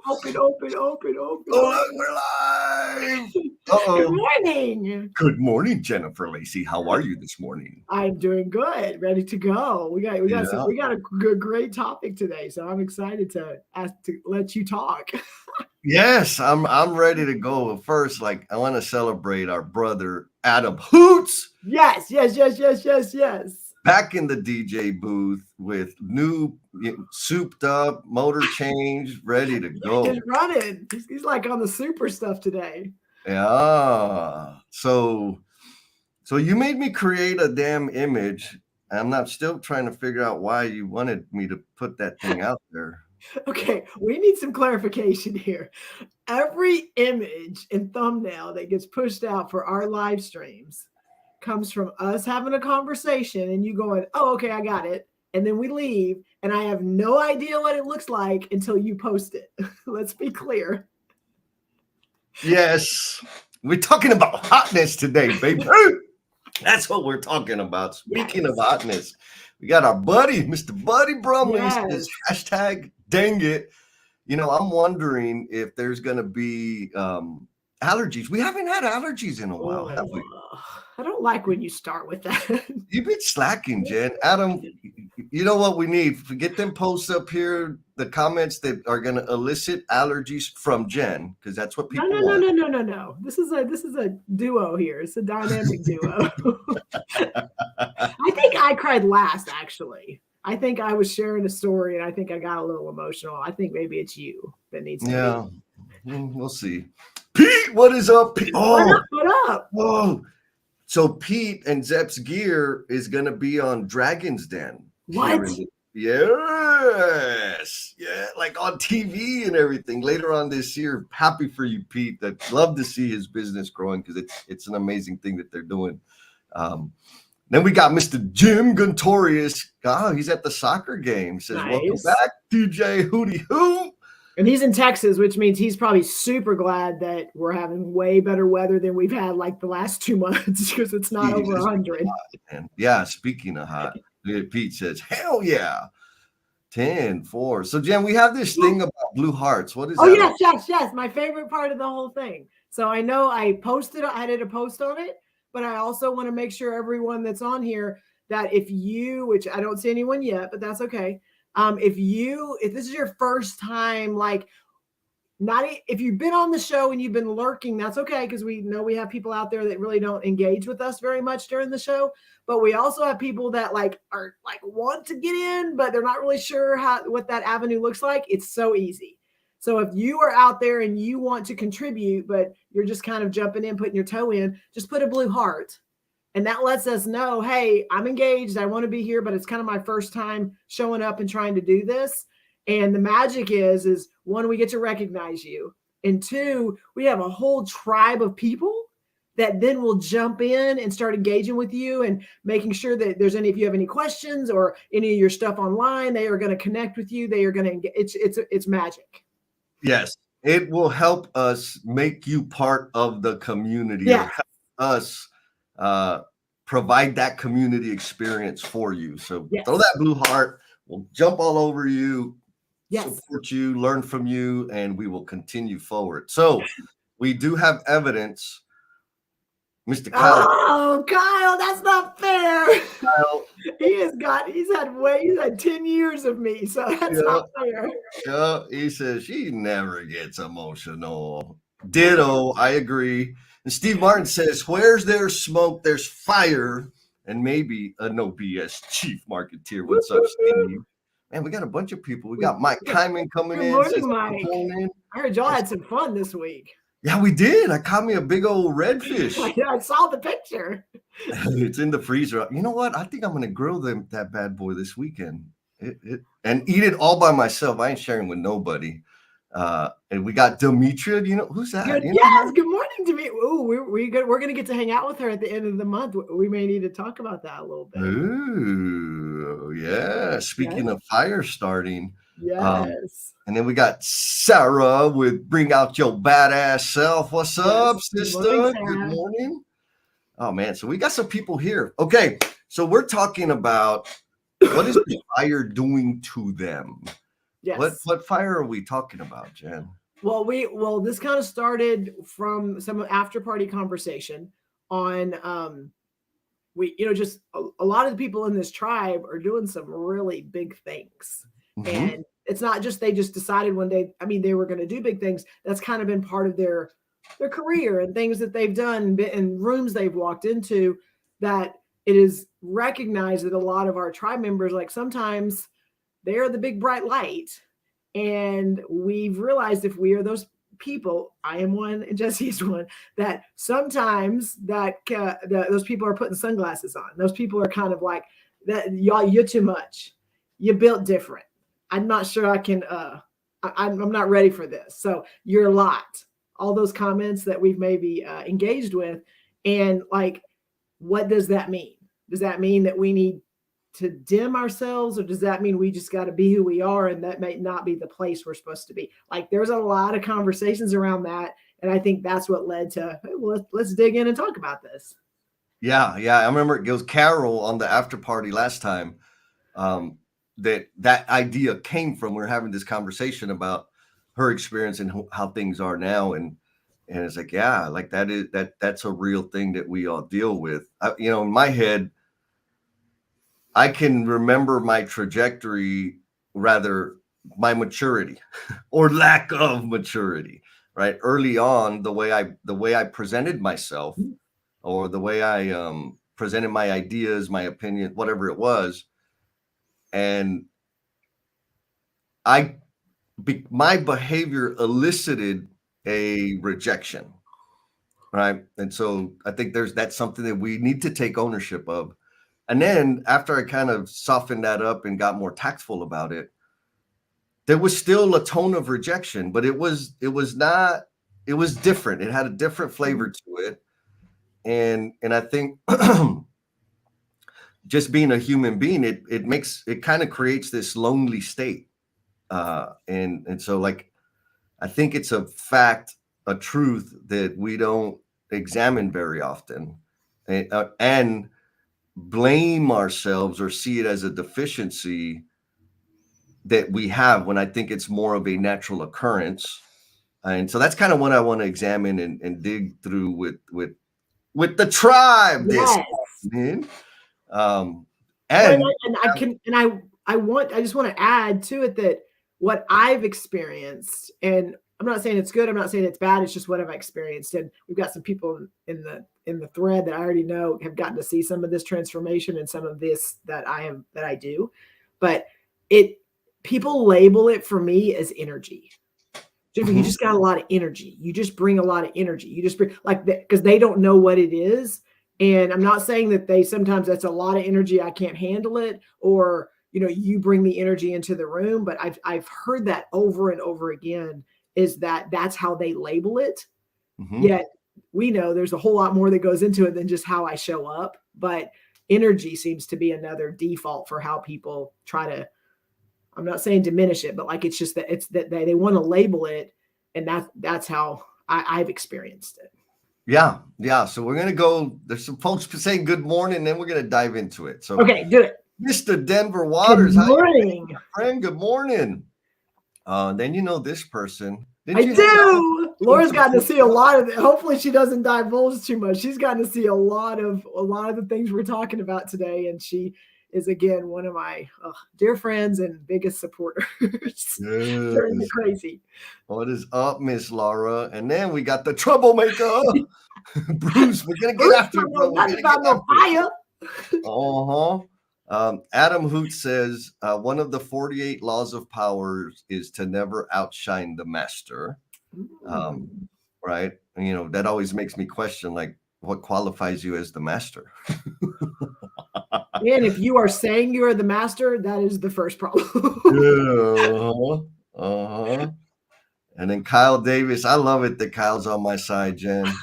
Open. Oh, we're live. Good morning. Good morning, Jennifer Lacey. How are you this morning? I'm doing good. Ready to go. We got a great topic today, so I'm excited to let you talk. Yes, I'm ready to go. First, I want to celebrate our brother Adam Hoots. Yes. Back in the DJ booth with new souped up motor change, ready to go. He's running. He's like on the super stuff today. Yeah. So you made me create a damn image. I'm still trying to figure out why you wanted me to put that thing out there. Okay, we need some clarification here. Every image and thumbnail that gets pushed out for our live streams comes from us having a conversation and you going, oh, okay, I got it. And then we leave and I have no idea what it looks like until you post it. Let's be clear. Yes, we're talking about hotness today, baby. That's what we're talking about. Speaking of hotness, we got our buddy, Mr. Buddy Brumley, says hashtag dang it. I'm wondering if there's going to be allergies. We haven't had allergies in a while, have we? I don't like when you start with that. You've been slacking, Jen. Adam, you know what we need? Get them posts up here, the comments that are going to elicit allergies from Jen, because that's what people want. No. This is a duo here. It's a dynamic duo. I think I cried last, actually. I think I was sharing a story and I think I got a little emotional. I think maybe it's you that needs to be. We'll see. Pete, what is up, Pete? What up? Whoa. So Pete and Zepp's gear is going to be on Dragon's Den. What? Yes. Yeah, like on TV and everything later on this year. Happy for you, Pete. I'd love to see his business growing because it's an amazing thing that they're doing. Then we got Mr. Jim Guntorius. Oh, he's at the soccer game. Says, nice. Welcome back, DJ Hootie Hoo. And he's in Texas, which means he's probably super glad that we're having way better weather than we've had like the last 2 months because it's not over 100. Yeah, speaking of hot, Pete says, hell yeah. 10-4. So, Jen, we have this thing about blue hearts. What is that? Oh, yes. My favorite part of the whole thing. So I know I did a post on it, but I also want to make sure everyone that's on here that which I don't see anyone yet, but that's okay. If this is your first time, if you've been on the show and you've been lurking, that's okay. Cause we know we have people out there that really don't engage with us very much during the show, but we also have people that are want to get in, but they're not really sure what that avenue looks like. It's so easy. So if you are out there and you want to contribute, but you're just kind of jumping in, putting your toe in, just put a blue heart. And that lets us know, hey, I'm engaged. I want to be here, but it's kind of my first time showing up and trying to do this. And the magic is one, we get to recognize you. And two, we have a whole tribe of people that then will jump in and start engaging with you and making sure that if you have any questions or any of your stuff online, they are going to connect with you. They are going to, it's magic. Yes. It will help us make you part of the community. Yeah. Help us provide that community experience for you. So throw that blue heart. We'll jump all over you, support you, learn from you, and we will continue forward. So we do have evidence. Mr. Kyle. Oh, Kyle, that's not fair. Kyle. He's had 10 years of me, so that's not fair. Yeah, he says she never gets emotional. Ditto, I agree. And Steve Martin says, where's there's smoke, there's fire, and maybe a NoBS chief marketeer. What's up, Steve? Man, we got a bunch of people. We got Mike Kyman coming in. Good morning, Mike. I heard y'all had some fun this week. Yeah, we did. I caught me a big old redfish. Yeah, I saw the picture. It's in the freezer. You know what? I think I'm going to grill that bad boy this weekend and eat it all by myself. I ain't sharing with nobody. And we got Demetria. You know who's that? Good morning, Demetria. Ooh, we're going to get to hang out with her at the end of the month. We may need to talk about that a little bit. Ooh, yeah. Speaking of fire starting. Yes. And then we got Sarah with Bring Out Your Badass Self. What's up, sister? Good morning. Oh, man. So we got some people here. Okay. So we're talking about what is the fire doing to them? Yes. What fire are we talking about, Jen? Well, this kind of started from some after party conversation on we just a lot of the people in this tribe are doing some really big things. Mm-hmm. And it's not just they just decided one day, I mean, they were going to do big things. That's kind of been part of their career and things that they've done and rooms they've walked into, that it is recognized that a lot of our tribe members, like sometimes they're the big bright light. And we've realized if we are those people, I am one and Jesse's one, that sometimes those people are putting sunglasses on. Those people are kind of like that. Y'all, you're too much. You built different. I'm not sure I can. I'm not ready for this. So you're a lot. All those comments that we've maybe engaged with, and like, what does that mean? Does that mean that we need to dim ourselves, or does that mean we just got to be who we are, and that may not be the place we're supposed to be? Like, there's a lot of conversations around that, and I think that's what led to, hey, well, let's dig in and talk about this. Yeah, I remember it was Carol on the after party last time, that idea came from. We were having this conversation about her experience and how things are now, and it's like, yeah, like that's a real thing that we all deal with. In my head, I can remember my trajectory, rather my maturity or lack of maturity, right? Early on, the way I presented myself, or the way I presented my ideas, my opinion, whatever it was, and my behavior elicited a rejection, right? And so I think that's something that we need to take ownership of. And then after I kind of softened that up and got more tactful about it, there was still a tone of rejection, but it was different. It had a different flavor to it. And I think just being a human being, it kind of creates this lonely state. And so, like, I think it's a fact, a truth that we don't examine very often, and blame ourselves or see it as a deficiency that we have, when I think it's more of a natural occurrence. And so that's kind of what I want to examine and dig through with the tribe. Yes. And I just want to add to it that what I've experienced, and I'm not saying it's good, I'm not saying it's bad, it's just what I've experienced. And we've got some people in the thread that I already know have gotten to see some of this transformation and some of this that I do. But people label it for me as energy. Jennifer, you just got a lot of energy. You just bring a lot of energy. You just bring, like, because they don't know what it is. And I'm not saying that sometimes that's a lot of energy, I can't handle it, or you bring the energy into the room. But I've heard that over and over again, is that's how they label it. Yet we know there's a whole lot more that goes into it than just how I show up. But energy seems to be another default for how people try to, I'm not saying diminish it, but like, it's just that they want to label it, and that's how I've experienced it. Yeah. So we're gonna go. There's some folks saying good morning, and then we're gonna dive into it. So okay, do it. Mr. Denver Waters, good morning, my friend. Good morning. Then this person. I do. Laura's gotten to see a lot of it. Hopefully she doesn't divulge too much. She's gotten to see a lot of the things we're talking about today, and she is, again, one of my dear friends and biggest supporters. During the crazy. What is up, Miss Laura? And then we got the troublemaker, Bruce. We're gonna get after it, bro. Nothing about no fire. Adam Hoot says one of the 48 laws of power is to never outshine the master. Right? That always makes me question, like, what qualifies you as the master? And if you are saying you are the master, that is the first problem. And then Kyle Davis, I love it that Kyle's on my side, Jen.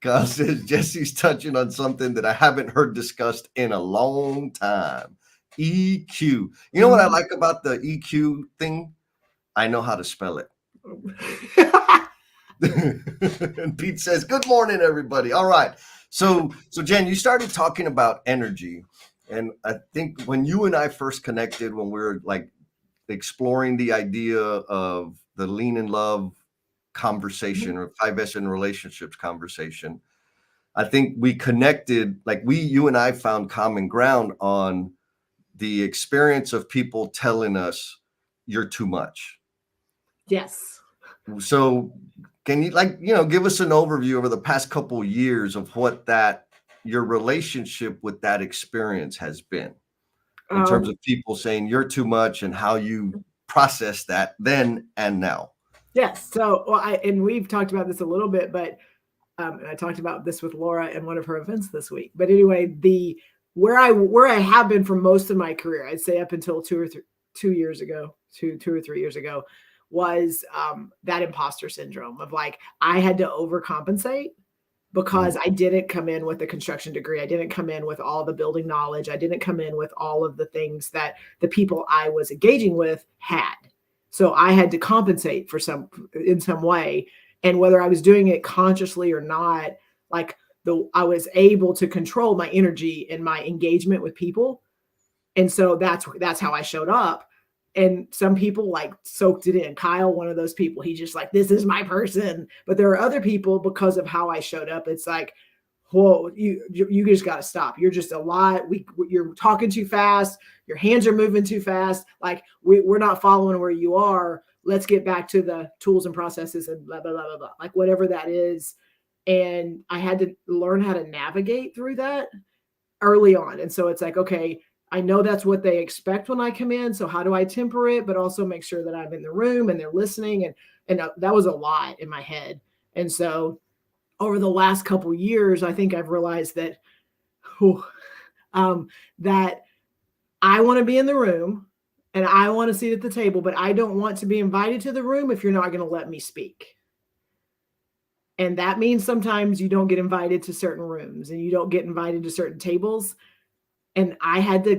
Kyle says Jesse's touching on something that I haven't heard discussed in a long time. EQ. You know what I like about the EQ thing? I know how to spell it. And Pete says, good morning, everybody. All right. So Jen, you started talking about energy. And I think when you and I first connected, when we were like exploring the idea of the lean in love conversation or 5S in relationships conversation, I think we connected, like you and I found common ground on the experience of people telling us you're too much. Yes. So can you give us an overview over the past couple of years of what your relationship with that experience has been in terms of people saying you're too much and how you process that then and now? Yes. So, and we've talked about this a little bit, but and I talked about this with Laura in one of her events this week. But anyway, where I have been for most of my career, I'd say up until 2 or 3 years ago, was that imposter syndrome of like I had to overcompensate because I didn't come in with a construction degree. I didn't come in with all the building knowledge. I didn't come in with all of the things that the people I was engaging with had. So I had to compensate in some way. And whether I was doing it consciously or not, like I was able to control my energy and my engagement with people. And so that's how I showed up. And some people like soaked it in. Kyle, one of those people, he's just like, this is my person. But there are other people, because of how I showed up, it's like, whoa, you just got to stop. You're just a lot. You're talking too fast. Your hands are moving too fast. Like we're not following where you are. Let's get back to the tools and processes and blah, blah, blah, blah, blah. Like whatever that is. And I had to learn how to navigate through that early on. And so it's like, okay, I know that's what they expect when I come in. So how do I temper it, but also make sure that I'm in the room and they're listening? And that was a lot in my head. And so over the last couple of years, I think I've realized that, that I want to be in the room and I want to sit at the table, but I don't want to be invited to the room if you're not going to let me speak. And that means sometimes you don't get invited to certain rooms and you don't get invited to certain tables. And I had to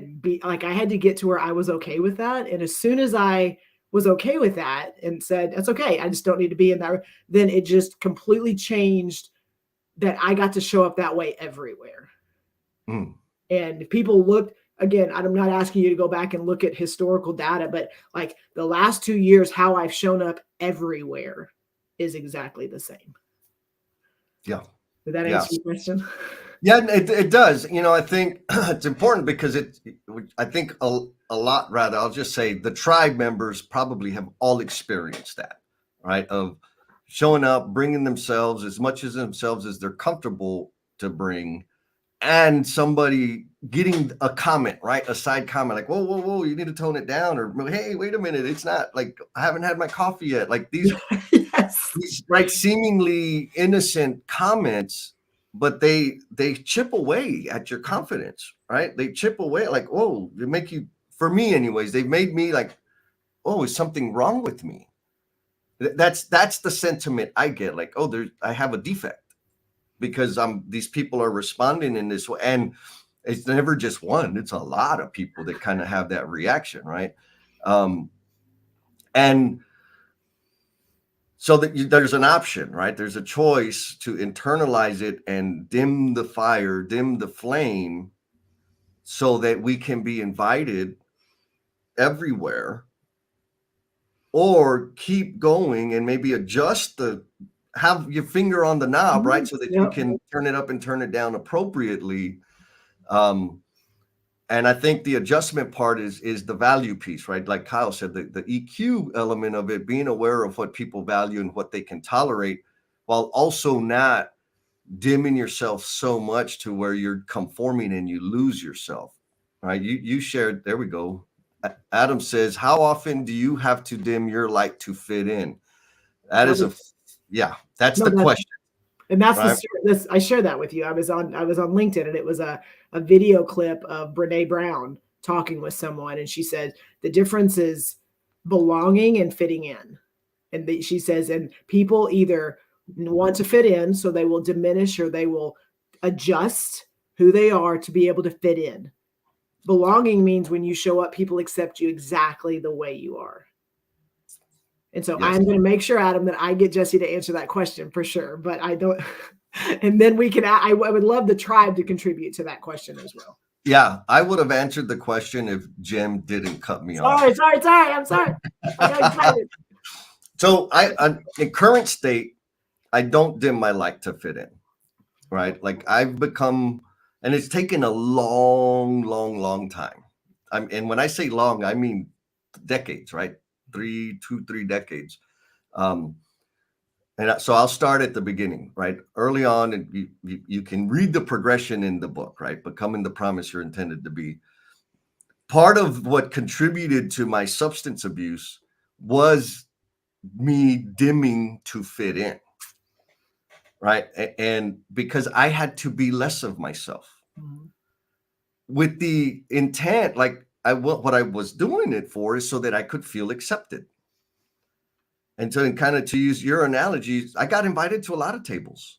get to where I was okay with that. And as soon as I was okay with that and said, that's okay, I just don't need to be in that, then it just completely changed that I got to show up that way everywhere. And if people looked, again, I'm not asking you to go back and look at historical data, but like the last 2 years, how I've shown up everywhere is exactly the same. Yeah. Did that answer your question? Yeah, it does. I think it's important because I think a lot, rather, I'll just say the tribe members probably have all experienced that, right? Of showing up, bringing themselves as much as themselves as they're comfortable to bring, and somebody getting a comment, right? A side comment like, whoa, whoa, whoa, you need to tone it down. Or, hey, wait a minute. It's not like I haven't had my coffee yet. Like these, these right, seemingly innocent comments, but they chip away at your confidence, right? They chip away like, oh, they make you, for me anyways, they've made me like, oh, is something wrong with me? That's the sentiment I get, like, oh, I have a defect because these people are responding in this way. And it's never just one, it's a lot of people that kind of have that reaction, right? And so there's an option, right? There's a choice to internalize it and dim the fire, dim the flame, so that we can be invited everywhere, or keep going and maybe have your finger on the knob, right? So that you can turn it up and turn it down appropriately. And I think the adjustment part is the value piece, right? Like Kyle said, the EQ element of it, being aware of what people value and what they can tolerate, while also not dimming yourself so much to where you're conforming and you lose yourself, right? You shared, there we go. Adam says, how often do you have to dim your light to fit in? That's the question. And that's right? I shared that with you. I was on LinkedIn, and it was a video clip of Brene Brown talking with someone. And she said, the difference is belonging and fitting in. And she says, and people either want to fit in, so they will diminish or they will adjust who they are to be able to fit in. Belonging means when you show up, people accept you exactly the way you are. And so I'm going to make sure, Adam, that I get Jesse to answer that question for sure, but I don't. And then I would love the tribe to contribute to that question as well. Yeah, I would have answered the question if Jim didn't cut me off. Sorry. I'm sorry. I got excited. So in current state, I don't dim my light to fit in, right? Like I've become, and it's taken a long time. And when I say long, I mean decades, right? 3 decades. Um, so I'll start at the beginning, right? Early on, and you can read the progression in the book, right? Becoming the promise you're intended to be. Part of what contributed to my substance abuse was me dimming to fit in, right? And because I had to be less of myself with the intent, like what I was doing it for is so that I could feel accepted. And so, kind of to use your analogy, I got invited to a lot of tables,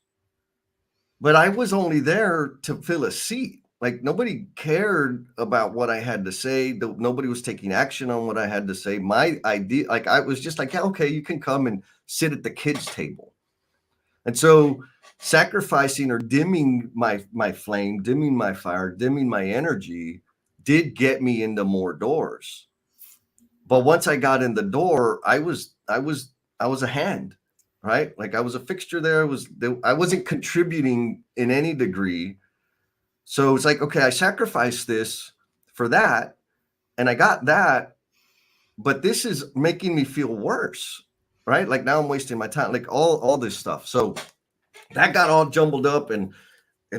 but I was only there to fill a seat. Like nobody cared about what I had to say. Nobody was taking action on what I had to say. My idea, like I was just like, yeah, okay, you can come and sit at the kids' table. And so sacrificing or dimming my flame, dimming my fire, dimming my energy did get me into more doors. But once I got in the door, I was a hand, right? Like I was a fixture there. I wasn't contributing in any degree. So it's like, okay, I sacrificed this for that, and I got that, but this is making me feel worse, right? Like now I'm wasting my time, like all this stuff. So that got all jumbled up, and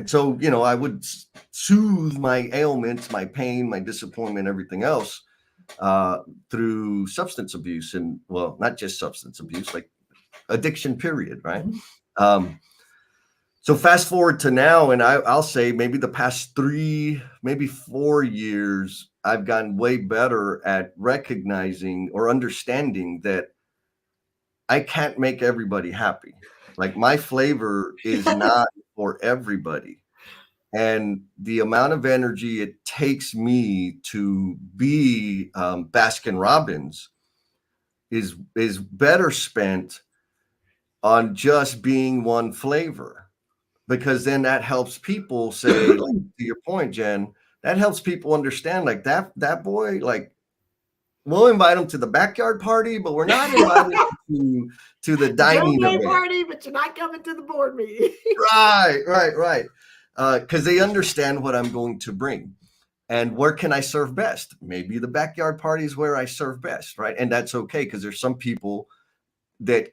so I would soothe my ailments, my pain, my disappointment, everything else through substance abuse, and well, not just substance abuse, like addiction, period, right? So fast forward to now, and I'll say maybe the past 3, maybe 4 years, I've gotten way better at recognizing or understanding that I can't make everybody happy. Like my flavor is not for everybody. And the amount of energy it takes me to be Baskin Robbins is better spent on just being one flavor, because then that helps people say, like, to your point, Jen, that helps people understand, like that boy, like we'll invite him to the backyard party, but we're not inviting him to the dining event party, but you're not coming to the board meeting. Right. Because they understand what I'm going to bring. And where can I serve best? Maybe the backyard party is where I serve best, right? And that's okay, because there's some people that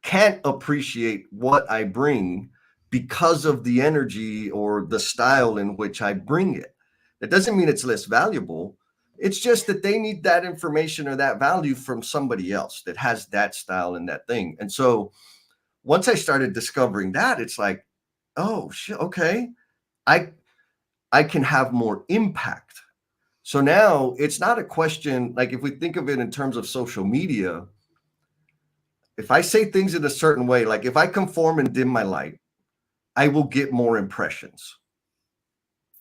can't appreciate what I bring because of the energy or the style in which I bring it. That doesn't mean it's less valuable. It's just that they need that information or that value from somebody else that has that style and that thing. And so once I started discovering that, it's like, oh shit, okay, I can have more impact. So now it's not a question, like if we think of it in terms of social media, if I say things in a certain way, like if I conform and dim my light, I will get more impressions,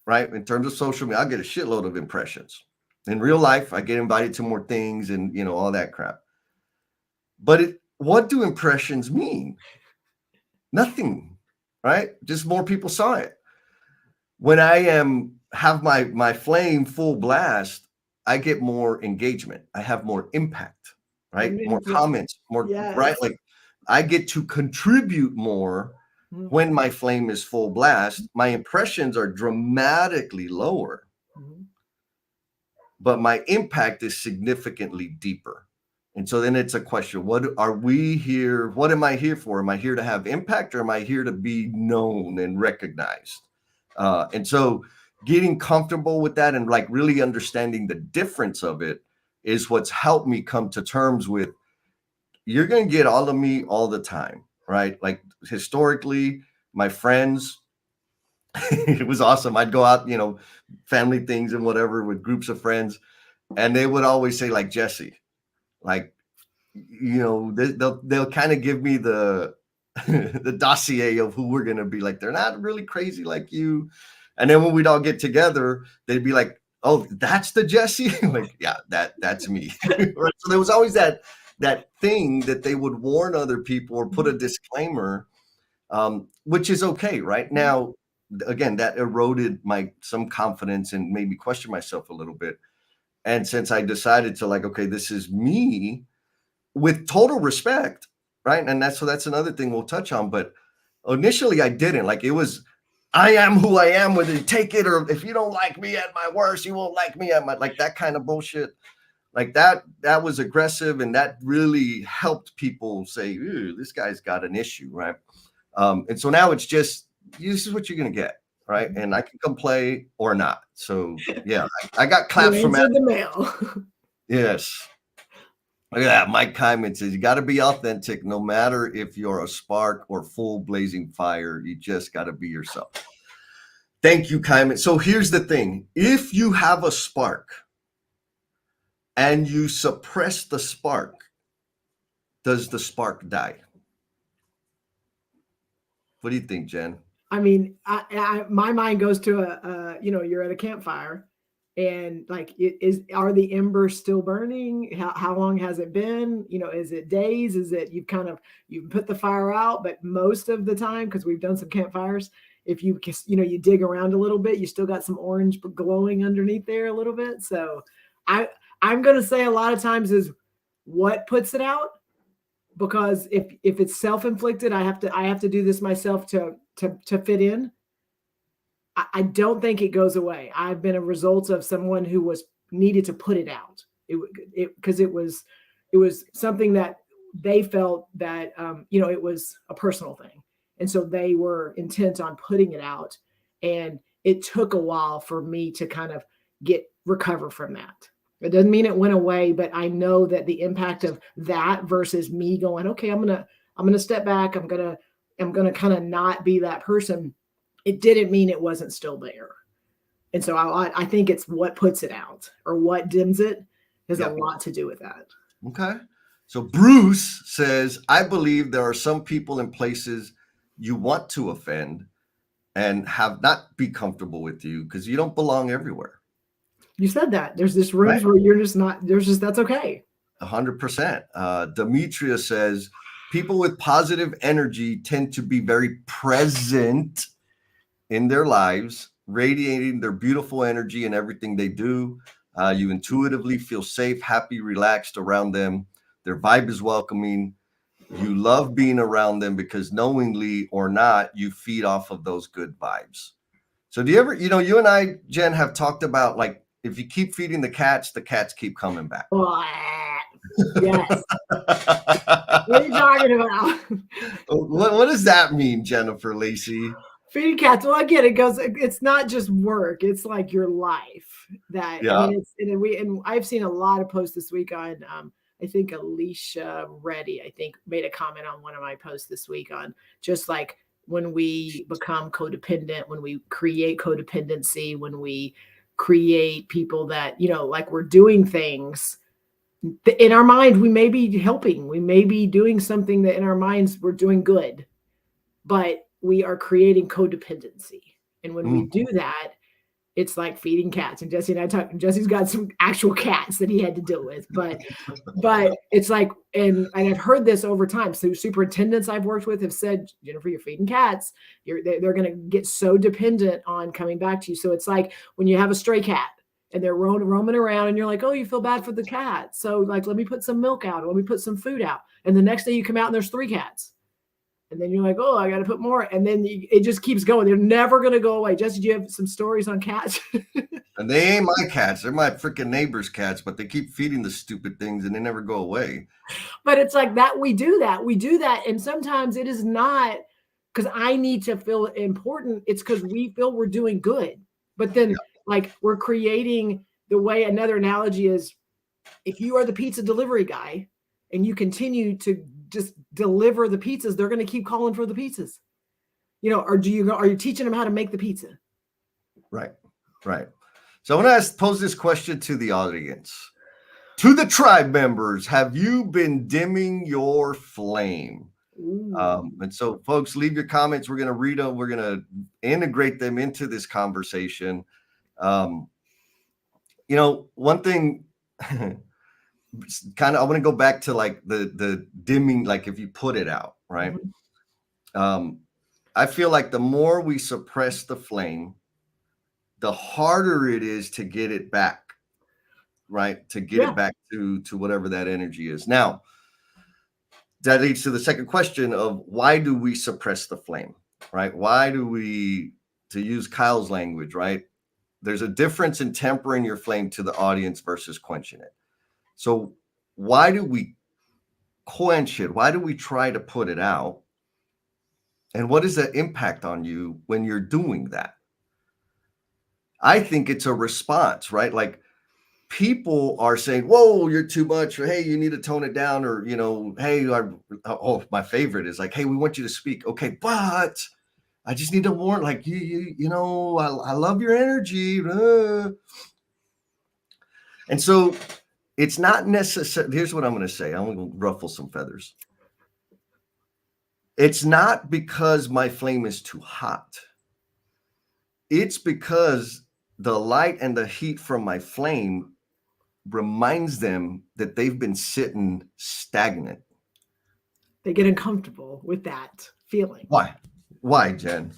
right? In terms of social media, I'll get a shitload of impressions. In real life, I get invited to more things and, all that crap. But what do impressions mean? Nothing, right? Just more people saw it. When I have my flame full blast, I get more engagement. I have more impact, right? More comments, more, right? Like I get to contribute more when my flame is full blast. My impressions are dramatically lower, but my impact is significantly deeper. And so then it's a question, what are we here? What am I here for? Am I here to have impact, or am I here to be known and recognized? And so getting comfortable with that and like really understanding the difference of it is what's helped me come to terms with, you're going to get all of me all the time, right? Like historically, my friends, it was awesome. I'd go out, family things and whatever with groups of friends, and they would always say, like, Jesse, like, they'll kind of give me the the dossier of who we're going to be. Like, they're not really crazy like you. And then when we'd all get together, they'd be like, oh, that's the Jesse. Like, yeah, that's me. Right? So there was always that thing that they would warn other people or put a disclaimer, which is okay. Right now, again, that eroded some confidence and made me question myself a little bit. And since I decided to like, okay, this is me with total respect, right? And that's another thing we'll touch on. But initially I didn't. Like, it was, I am who I am, whether you take it, or if you don't like me at my worst, you won't like me at my, like, that kind of bullshit. Like that was aggressive, and that really helped people say, ooh, this guy's got an issue, right? And so now it's just, this is what you're gonna get, right? And I can come play or not. So yeah, I got claps from the mail. Yes. Look at that. Mike Kyman says, you got to be authentic no matter if you're a spark or full blazing fire. You just got to be yourself. Thank you, Kyman. So here's the thing. If you have a spark and you suppress the spark, does the spark die? What do you think, Jen? I mean, my mind goes to you're at a campfire, and like, are the embers still burning? How long has it been? Is it days? Is it you've put the fire out? But most of the time, because we've done some campfires, if you you dig around a little bit, you still got some orange glowing underneath there a little bit. So I'm gonna say a lot of times is what puts it out, because if it's self-inflicted, I have to do this myself to fit in. I don't think it goes away. I've been a result of someone who needed to put it out. Because it was something that they felt that it was a personal thing, and so they were intent on putting it out. And it took a while for me to kind of recover from that. It doesn't mean it went away, but I know that the impact of that versus me going, okay, I'm gonna step back. I'm gonna kind of not be that person. It didn't mean it wasn't still there. And so I think it's what puts it out or what dims it has a lot to do with that. Okay. So Bruce says, I believe there are some people in places you want to offend and have not be comfortable with you because you don't belong everywhere. You said that. There's this rooms where you're just not, that's okay. 100%. Demetria says, people with positive energy tend to be very present in their lives, radiating their beautiful energy in everything they do. You intuitively feel safe, happy, relaxed around them. Their vibe is welcoming. You love being around them because knowingly or not, you feed off of those good vibes. So do you ever, you and I, Jen, have talked about, like, if you keep feeding the cats keep coming back. Yes. What are you talking about? What does that mean, Jennifer Lacey? Feeding cats. Well, again, it goes. It's not just work. It's like your life. I mean, and I've seen a lot of posts this week on. I think Alicia Reddy, made a comment on one of my posts this week on just like when we become codependent, when we create codependency, when we create people that like we're doing things in our mind. We may be helping. We may be doing something that in our minds we're doing good, but we are creating codependency. And when we do that, it's like feeding cats. And Jesse and I talked, Jesse's got some actual cats that he had to deal with, but it's like, and I've heard this over time. So superintendents I've worked with have said, Jennifer, you're feeding cats. They're going to get so dependent on coming back to you. So it's like when you have a stray cat and they're roaming around and you're like, oh, you feel bad for the cat. So like, let me put some milk out, or let me put some food out. And the next day you come out and there's 3 cats. And then you're like, oh, I got to put more. And then it just keeps going. They're never going to go away. Jesse, do you have some stories on cats? And they ain't my cats. They're my freaking neighbor's cats, but they keep feeding the stupid things and they never go away. But it's like that. We do that. And sometimes it is not because I need to feel important. It's because we feel we're doing good. But then like we're creating the way. Another analogy is if you are the pizza delivery guy and you continue to just deliver the pizzas, they're going to keep calling for the pizzas, or are you teaching them how to make the pizza? Right. So I want to pose this question to the audience, to the tribe members. Have you been dimming your flame? And so folks, leave your comments. We're going to read them. We're going to integrate them into this conversation. One thing, kind of, I want to go back to like the dimming, like if you put it out, right? I feel like the more we suppress the flame, the harder it is to get it back, right? To get it back to whatever that energy is. Now, that leads to the second question of why do we suppress the flame, right? Why do we, to use Kyle's language, right? There's a difference in tempering your flame to the audience versus quenching it. So why do we quench it? Why do we try to put it out? And what is the impact on you when you're doing that? I think it's a response, right? Like people are saying, whoa, you're too much, or hey, you need to tone it down, or, you know, hey, my favorite is like, hey, we want you to speak. Okay, but I just need to warn, like, you know, I love your energy. And so it's not necessary. Here's what I'm going to say. I'm going to ruffle some feathers. It's not because my flame is too hot. It's because the light and the heat from my flame reminds them that they've been sitting stagnant. They get uncomfortable with that feeling. Why, Jen?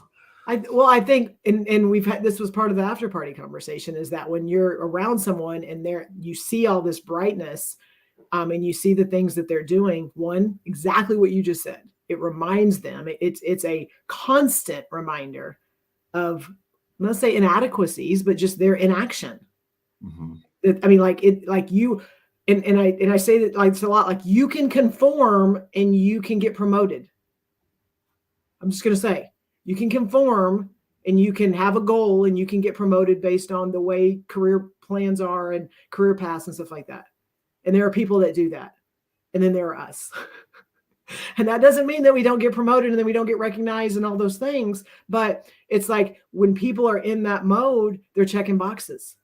I think, and we've had, this was part of the after party conversation, is that when you're around someone and you see all this brightness, and you see the things that they're doing, one, exactly what you just said, it reminds them, it's a constant reminder of, I'm not say inadequacies, but just their inaction. Mm-hmm. I mean, I say that like it's a lot, like you can conform and you can get promoted. I'm just going to say, you can conform and you can have a goal and you can get promoted based on the way career plans are and career paths and stuff like that. And there are people that do that. And then there are us. And that doesn't mean that we don't get promoted and then we don't get recognized and all those things. But it's like when people are in that mode, they're checking boxes.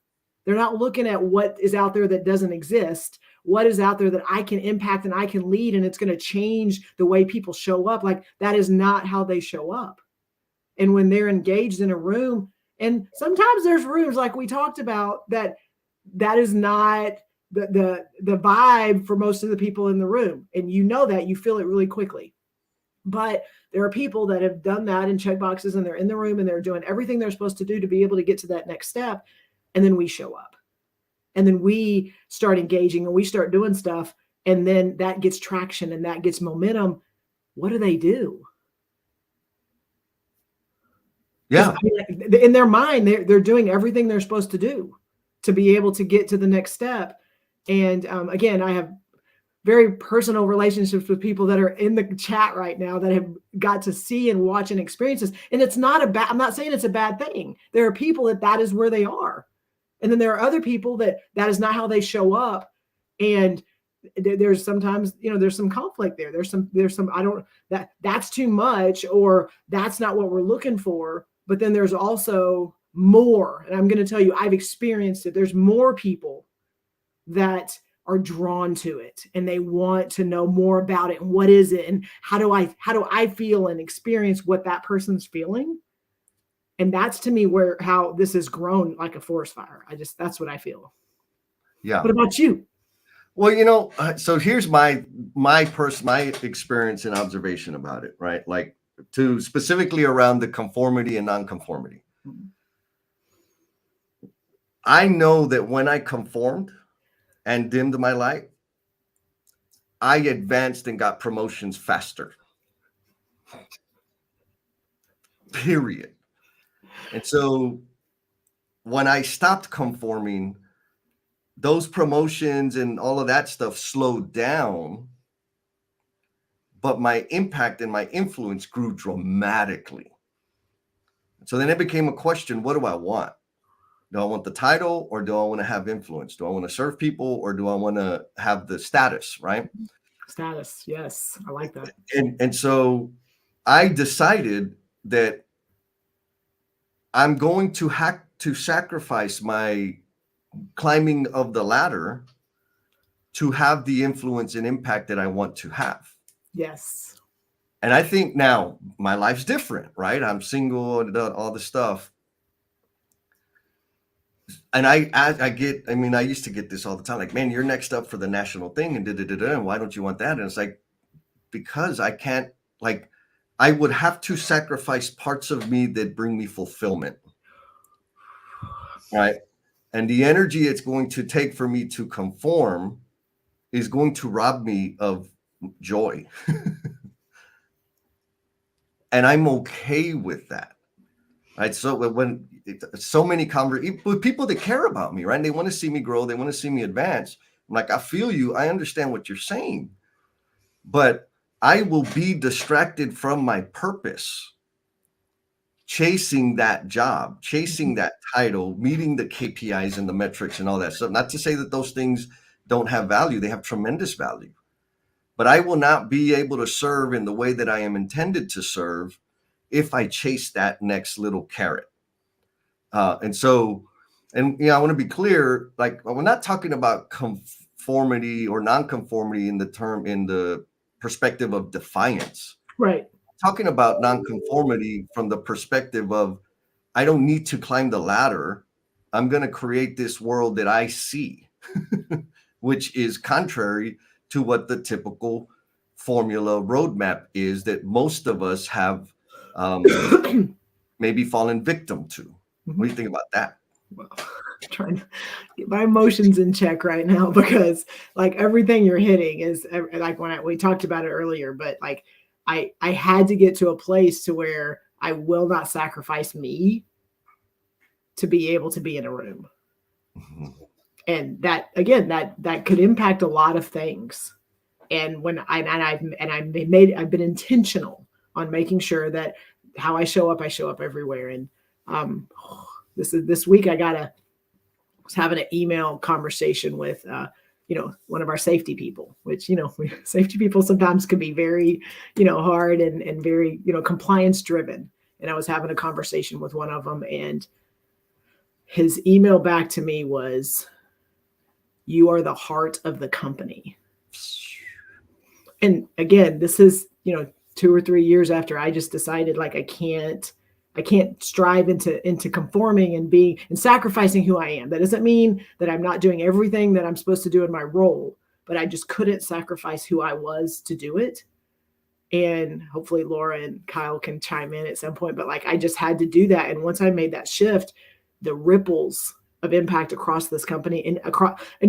They're not looking at what is out there that doesn't exist. What is out there that I can impact and I can lead, and it's going to change the way people show up. Like that is not how they show up. And when they're engaged in a room, and sometimes there's rooms like we talked about that is not the vibe for most of the people in the room. And you know that, you feel it really quickly. But there are people that have done that and check boxes, and they're in the room and they're doing everything they're supposed to do to be able to get to that next step. And then we show up. And then we start engaging and we start doing stuff. And then that gets traction and that gets momentum. What do? Yeah. In their mind, they're doing everything they're supposed to do to be able to get to the next step. And again, I have very personal relationships with people that are in the chat right now that have got to see and watch and experience this. And it's not I'm not saying it's a bad thing. There are people that is where they are. And then there are other people that is not how they show up. And there's sometimes, there's some conflict there. There's some, that's too much, or that's not what we're looking for. But then there's also more. And I'm going to tell you, I've experienced it. There's more people that are drawn to it and they want to know more about it. And what is it? And how do I feel and experience what that person's feeling? And that's to me how this has grown like a forest fire. That's what I feel. Yeah. What about you? Well, so here's my experience and observation about it, right? Like to specifically around the conformity and nonconformity. Mm-hmm. I know that when I conformed and dimmed my light, I advanced and got promotions faster. Period. And so when I stopped conforming, those promotions and all of that stuff slowed down, but my impact and my influence grew dramatically. So then it became a question, what do I want? Do I want the title, or do I want to have influence? Do I want to serve people, or do I want to have the status, right? Status, yes. I like that. And so I decided that I'm going to have to sacrifice my climbing of the ladder to have the influence and impact that I want to have. Yes. And I think now my life's different, right? I'm single and all the stuff. And I used to get this all the time. Like, man, you're next up for the national thing and and why don't you want that? And it's like, because I I would have to sacrifice parts of me that bring me fulfillment, right? And the energy it's going to take for me to conform is going to rob me of joy. And I'm okay with that, right? So when so many with people that care about me, right? And they want to see me grow, they want to see me advance. I'm like, I feel you, I understand what you're saying, but I will be distracted from my purpose, chasing that job, chasing that title, meeting the KPIs and the metrics and all that stuff. Not to say that those things don't have value, they have tremendous value. But I will not be able to serve in the way that I am intended to serve if I chase that next little carrot. And I want to be clear, like, we're not talking about conformity or non-conformity in the perspective of defiance. Right. Talking about non-conformity from the perspective of, I don't need to climb the ladder. I'm going to create this world that I see, which is contrary to what the typical formula roadmap is that most of us have maybe fallen victim to. What do you think about that? Well, I'm trying to get my emotions in check right now, because like everything you're hitting is like when we talked about it earlier, but like I had to get to a place to where I will not sacrifice me to be able to be in a room. Mm-hmm. And that, again, that could impact a lot of things. And when I've been intentional on making sure that how I show up everywhere. And this week I was having an email conversation with one of our safety people, which safety people sometimes can be very hard and very compliance driven. And I was having a conversation with one of them, and his email back to me was, "You are the heart of the company." And again, this is 2 or 3 years after I just decided, like, I can't strive into conforming and sacrificing who I am. That doesn't mean that I'm not doing everything that I'm supposed to do in my role, but I just couldn't sacrifice who I was to do it. And hopefully Laura and Kyle can chime in at some point, but like, I just had to do that. And once I made that shift, the ripples of impact across this company and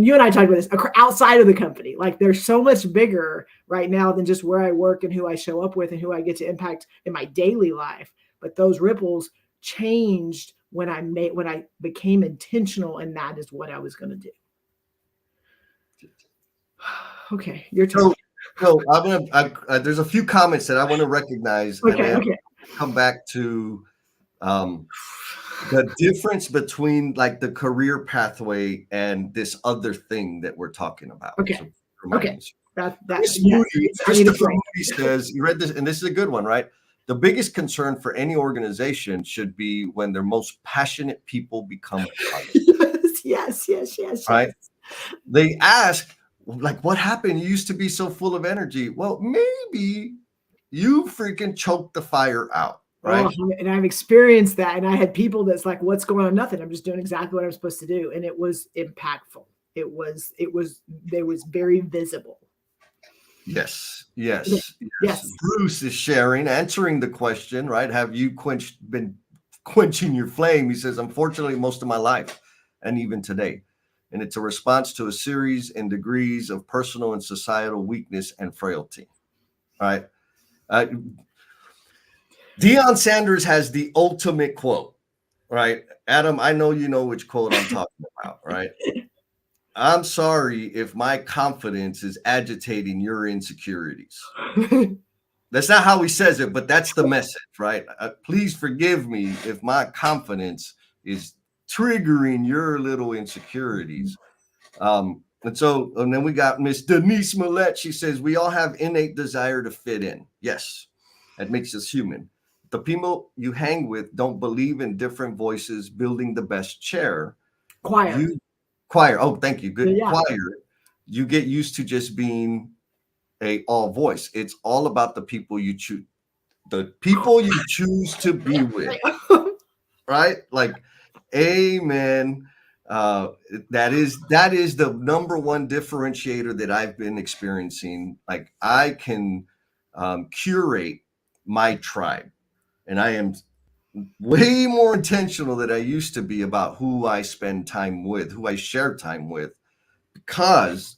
you and I talked about this outside of the company, like they're so much bigger right now than just where I work and who I show up with and who I get to impact in my daily life. But those ripples changed when I became intentional, and that is what I was going to do. Okay, your turn. So there's a few comments that I want to recognize, okay, and then come back to the difference between like the career pathway and this other thing that we're talking about. Okay. So okay. Christopher Moody says, you read this, and this is a good one, right? The biggest concern for any organization should be when their most passionate people become yes. Right? They ask, like, what happened? You used to be so full of energy. Well, maybe you freaking choked the fire out. Right. Oh, and I've experienced that. And I had people that's like, what's going on? Nothing. I'm just doing exactly what I'm supposed to do. And it was impactful. It was very visible. Yes. Bruce is answering the question, right? Have you been quenching your flame? He says, unfortunately, most of my life, and even today. And it's a response to a series and degrees of personal and societal weakness and frailty. Right. Deion Sanders has the ultimate quote, right? Adam, I know you know which quote I'm talking about, right? I'm sorry if my confidence is agitating your insecurities. That's not how he says it, but that's the message, right? Please forgive me if my confidence is triggering your little insecurities. And then we got Miss Denise Millette. She says, we all have innate desire to fit in. Yes, that makes us human. The people you hang with don't believe in different voices building the best chair. Choir. Oh, thank you. Good. Yeah. Choir. You get used to just being a all voice. It's all about the people you choose. The people you choose to be with. Right? Like, amen. That is the number one differentiator that I've been experiencing. Like, I can curate my tribe. And I am way more intentional than I used to be about who I spend time with, who I share time with, because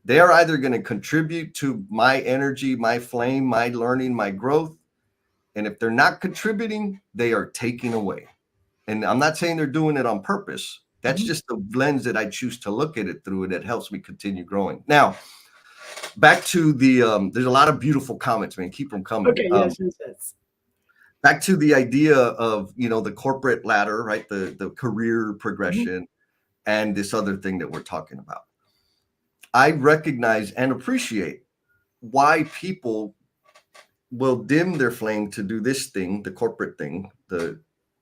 they're either going to contribute to my energy, my flame, my learning, my growth. And if they're not contributing, they are taking away. And I'm not saying they're doing it on purpose. That's just the lens that I choose to look at it through, and it helps me continue growing. Now, back to the there's a lot of beautiful comments, man. Keep them coming. Okay, yes. Back to the idea of, the corporate ladder, right? The career progression and this other thing that we're talking about. I recognize and appreciate why people will dim their flame to do this thing, the corporate thing, the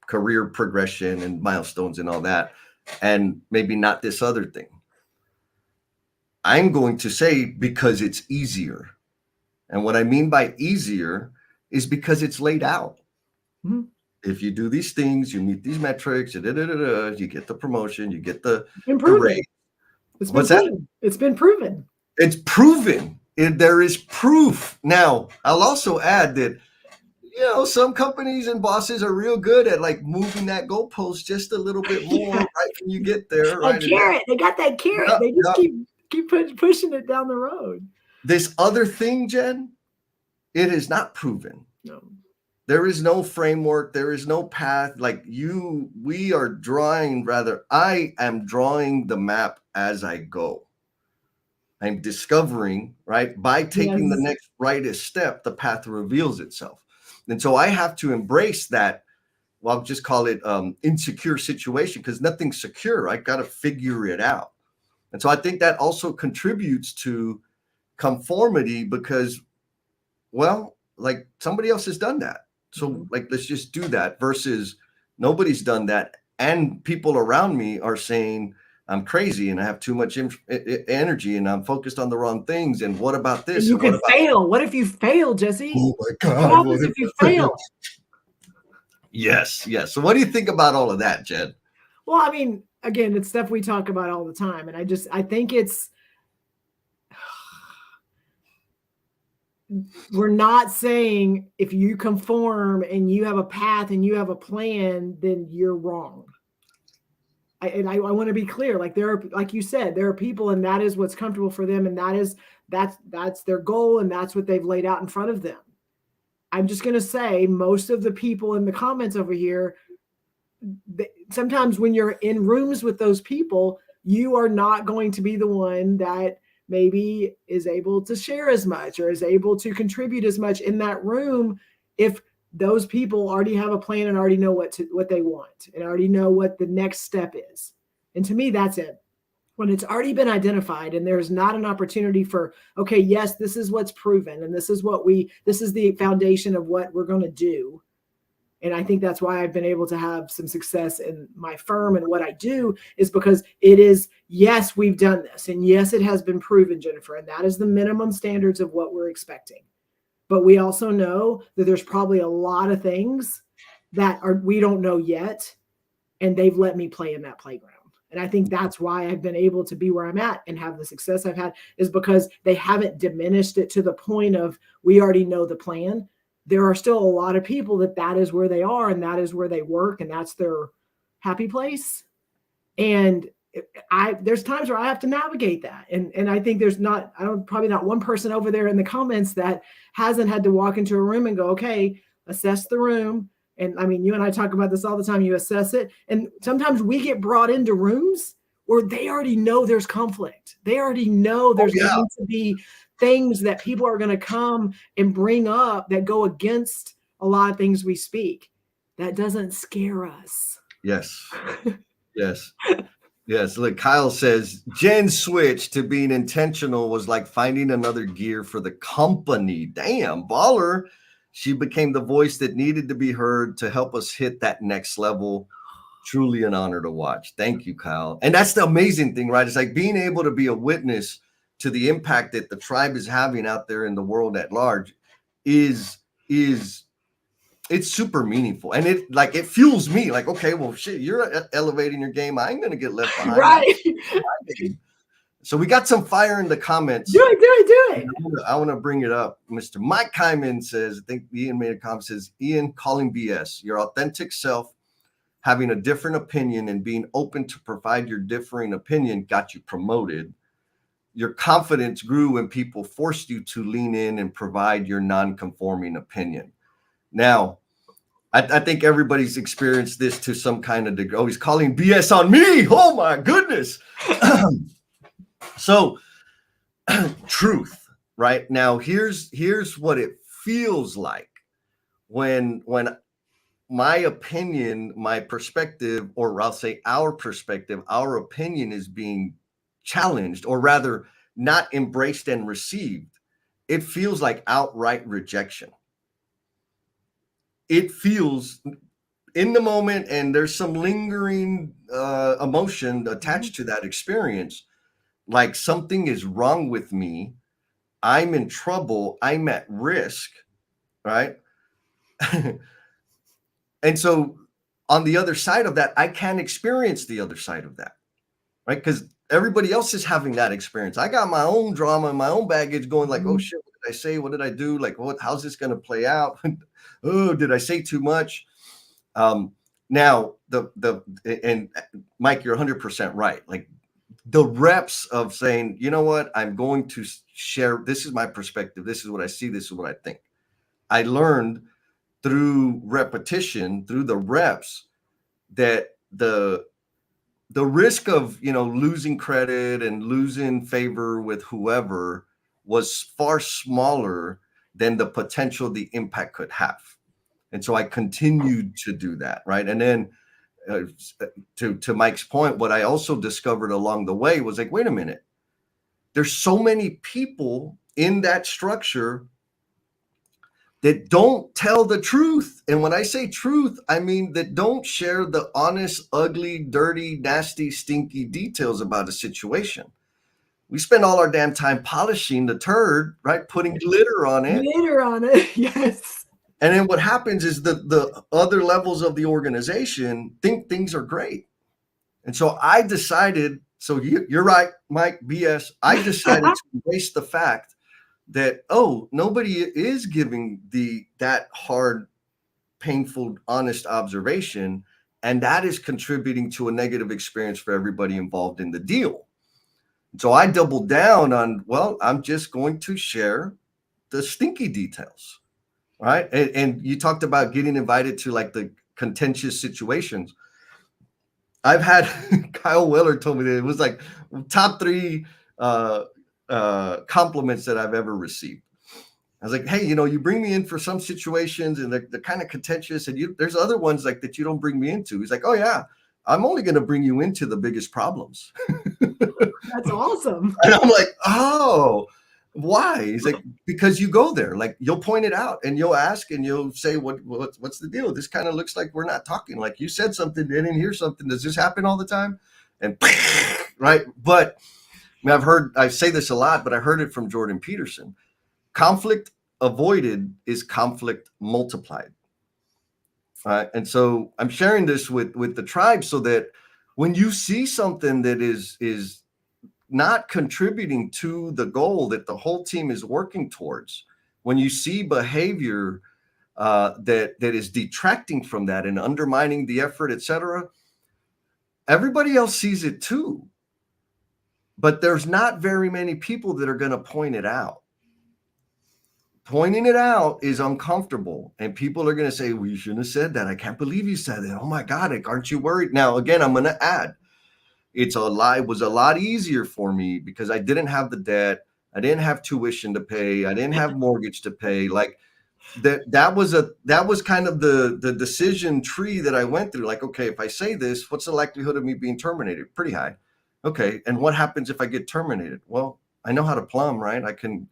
career progression and milestones and all that, and maybe not this other thing. I'm going to say because it's easier. And what I mean by easier is because it's laid out. If you do these things, you meet these metrics, you get the promotion, you get the raise. What's that? It's been proven. It's proven. There is proof. Now, I'll also add that, some companies and bosses are real good at like moving that goalpost just a little bit more right when you get there. Right? Carrot. They got that carrot. They just keep pushing it down the road. This other thing, Jen, it is not proven. No. There is no framework. There is no path. I am drawing the map as I go. I'm discovering, right? By taking the next rightest step, the path reveals itself. And so I have to embrace that. Well, I'll just call it insecure situation, because nothing's secure. I got to figure it out. And so I think that also contributes to conformity, because, like somebody else has done that. So let's just do that, versus nobody's done that. And people around me are saying I'm crazy and I have too much energy and I'm focused on the wrong things. And what about this? And you could fail. What if you fail, Jesse? Oh my God. What happens if you fail? Yes. So what do you think about all of that, Jed? Well, I mean, again, it's stuff we talk about all the time. And I think we're not saying if you conform and you have a path and you have a plan, then you're wrong. I want to be clear. Like like you said, there are people, and that is what's comfortable for them, and that's their goal, and that's what they've laid out in front of them. I'm just going to say, most of the people in the comments over here, sometimes when you're in rooms with those people, you are not going to be the one that maybe is able to share as much or is able to contribute as much in that room if those people already have a plan and already know what they want and already know what the next step is. And to me, that's it. When it's already been identified and there's not an opportunity for, okay, yes, this is what's proven and this is the foundation of what we're going to do. And I think that's why I've been able to have some success in my firm and what I do, is because it is, yes, we've done this. And yes, it has been proven, Jennifer. And that is the minimum standards of what we're expecting. But we also know that there's probably a lot of things that we don't know yet. And they've let me play in that playground. And I think that's why I've been able to be where I'm at and have the success I've had, is because they haven't diminished it to the point of we already know the plan. There are still a lot of people that is where they are and that is where they work and that's their happy place. And there's times where I have to navigate that. And I think there's probably not one person over there in the comments that hasn't had to walk into a room and go, okay, assess the room. And I mean, you and I talk about this all the time. You assess it. And sometimes we get brought into rooms where they already know there's conflict. They already know there's going to be things that people are going to come and bring up that go against a lot of things we speak. That doesn't scare us. Yes. Yes. Look, Kyle says, Jen's switch to being intentional was like finding another gear for the company. Damn, baller. She became the voice that needed to be heard to help us hit that next level. Truly an honor to watch. Thank you, Kyle. And that's the amazing thing, right? It's like being able to be a witness to the impact that the tribe is having out there in the world at large it's super meaningful. And it fuels me like, okay, well, shit, you're elevating your game. I ain't going to get left behind. Right. So we got some fire in the comments. Do it. I want to bring it up. Mr. Mike Kyman says, I think Ian made a comment, says, Ian, calling BS. Your authentic self, having a different opinion and being open to provide your differing opinion got you promoted. Your confidence grew when people forced you to lean in and provide your non-conforming opinion. Now, I think everybody's experienced this to some kind of degree. Oh, he's calling BS on me. Oh, my goodness. So, truth, right? Now, here's what it feels like when my opinion, my perspective, or I'll say our perspective, our opinion is being challenged, or rather not embraced and received. It feels like outright rejection. It feels in the moment, and there's some lingering emotion attached to that experience, like something is wrong with me. I'm in trouble. I'm at risk, right? And so on the other side of that, I can't experience the other side of that, right? Because everybody else is having that experience. I got my own drama and my own baggage going like, oh shit, what did I say? What did I do? Like, how's this going to play out? Oh, did I say too much? Now and Mike, you're 100% right. Like the reps of saying, you know what, I'm going to share. This is my perspective. This is what I see. This is what I think. I learned through repetition, through the reps, that the risk of, losing credit and losing favor with whoever was far smaller than the potential the impact could have. And so I continued to do that, right? And then to Mike's point, what I also discovered along the way was like, wait a minute, there's so many people in that structure that don't tell the truth. And when I say truth, I mean that don't share the honest, ugly, dirty, nasty, stinky details about a situation. We spend all our damn time polishing the turd, right? Putting glitter on it. Glitter on it, yes. And then what happens is the other levels of the organization think things are great. And so I decided, so you're right, Mike, BS. I decided to embrace the fact that, nobody is giving that hard, painful, honest observation, and that is contributing to a negative experience for everybody involved in the deal. So I doubled down on, I'm just going to share the stinky details, right? And you talked about getting invited to like the contentious situations. I've had Kyle Weller told me that it was like top 3 compliments that I've ever received. I was like, hey, you bring me in for some situations and they're kind of contentious, and there's other ones like that you don't bring me into. He's like, oh yeah, I'm only going to bring you into the biggest problems. That's awesome. And I'm like, oh, why? He's like, because you go there, like you'll point it out and you'll ask and you'll say, what's the deal? This kind of looks like we're not talking. Like you said something, I didn't hear something. Does this happen all the time? And right. But I say this a lot, but I heard it from Jordan Peterson. Conflict avoided is conflict multiplied. And so I'm sharing this with the tribe so that when you see something that is not contributing to the goal that the whole team is working towards, when you see behavior that is detracting from that and undermining the effort, etc., everybody else sees it too. But there's not very many people that are going to point it out. Pointing it out is uncomfortable. And people are going to say, well, you shouldn't have said that. I can't believe you said that. Oh my God, aren't you worried? Now, again, I'm going to add, it was a lot easier for me because I didn't have the debt. I didn't have tuition to pay. I didn't have mortgage to pay. Like that was kind of the decision tree that I went through. Like, okay, if I say this, what's the likelihood of me being terminated? Pretty high. Okay. And what happens if I get terminated? Well, I know how to plumb, right? I could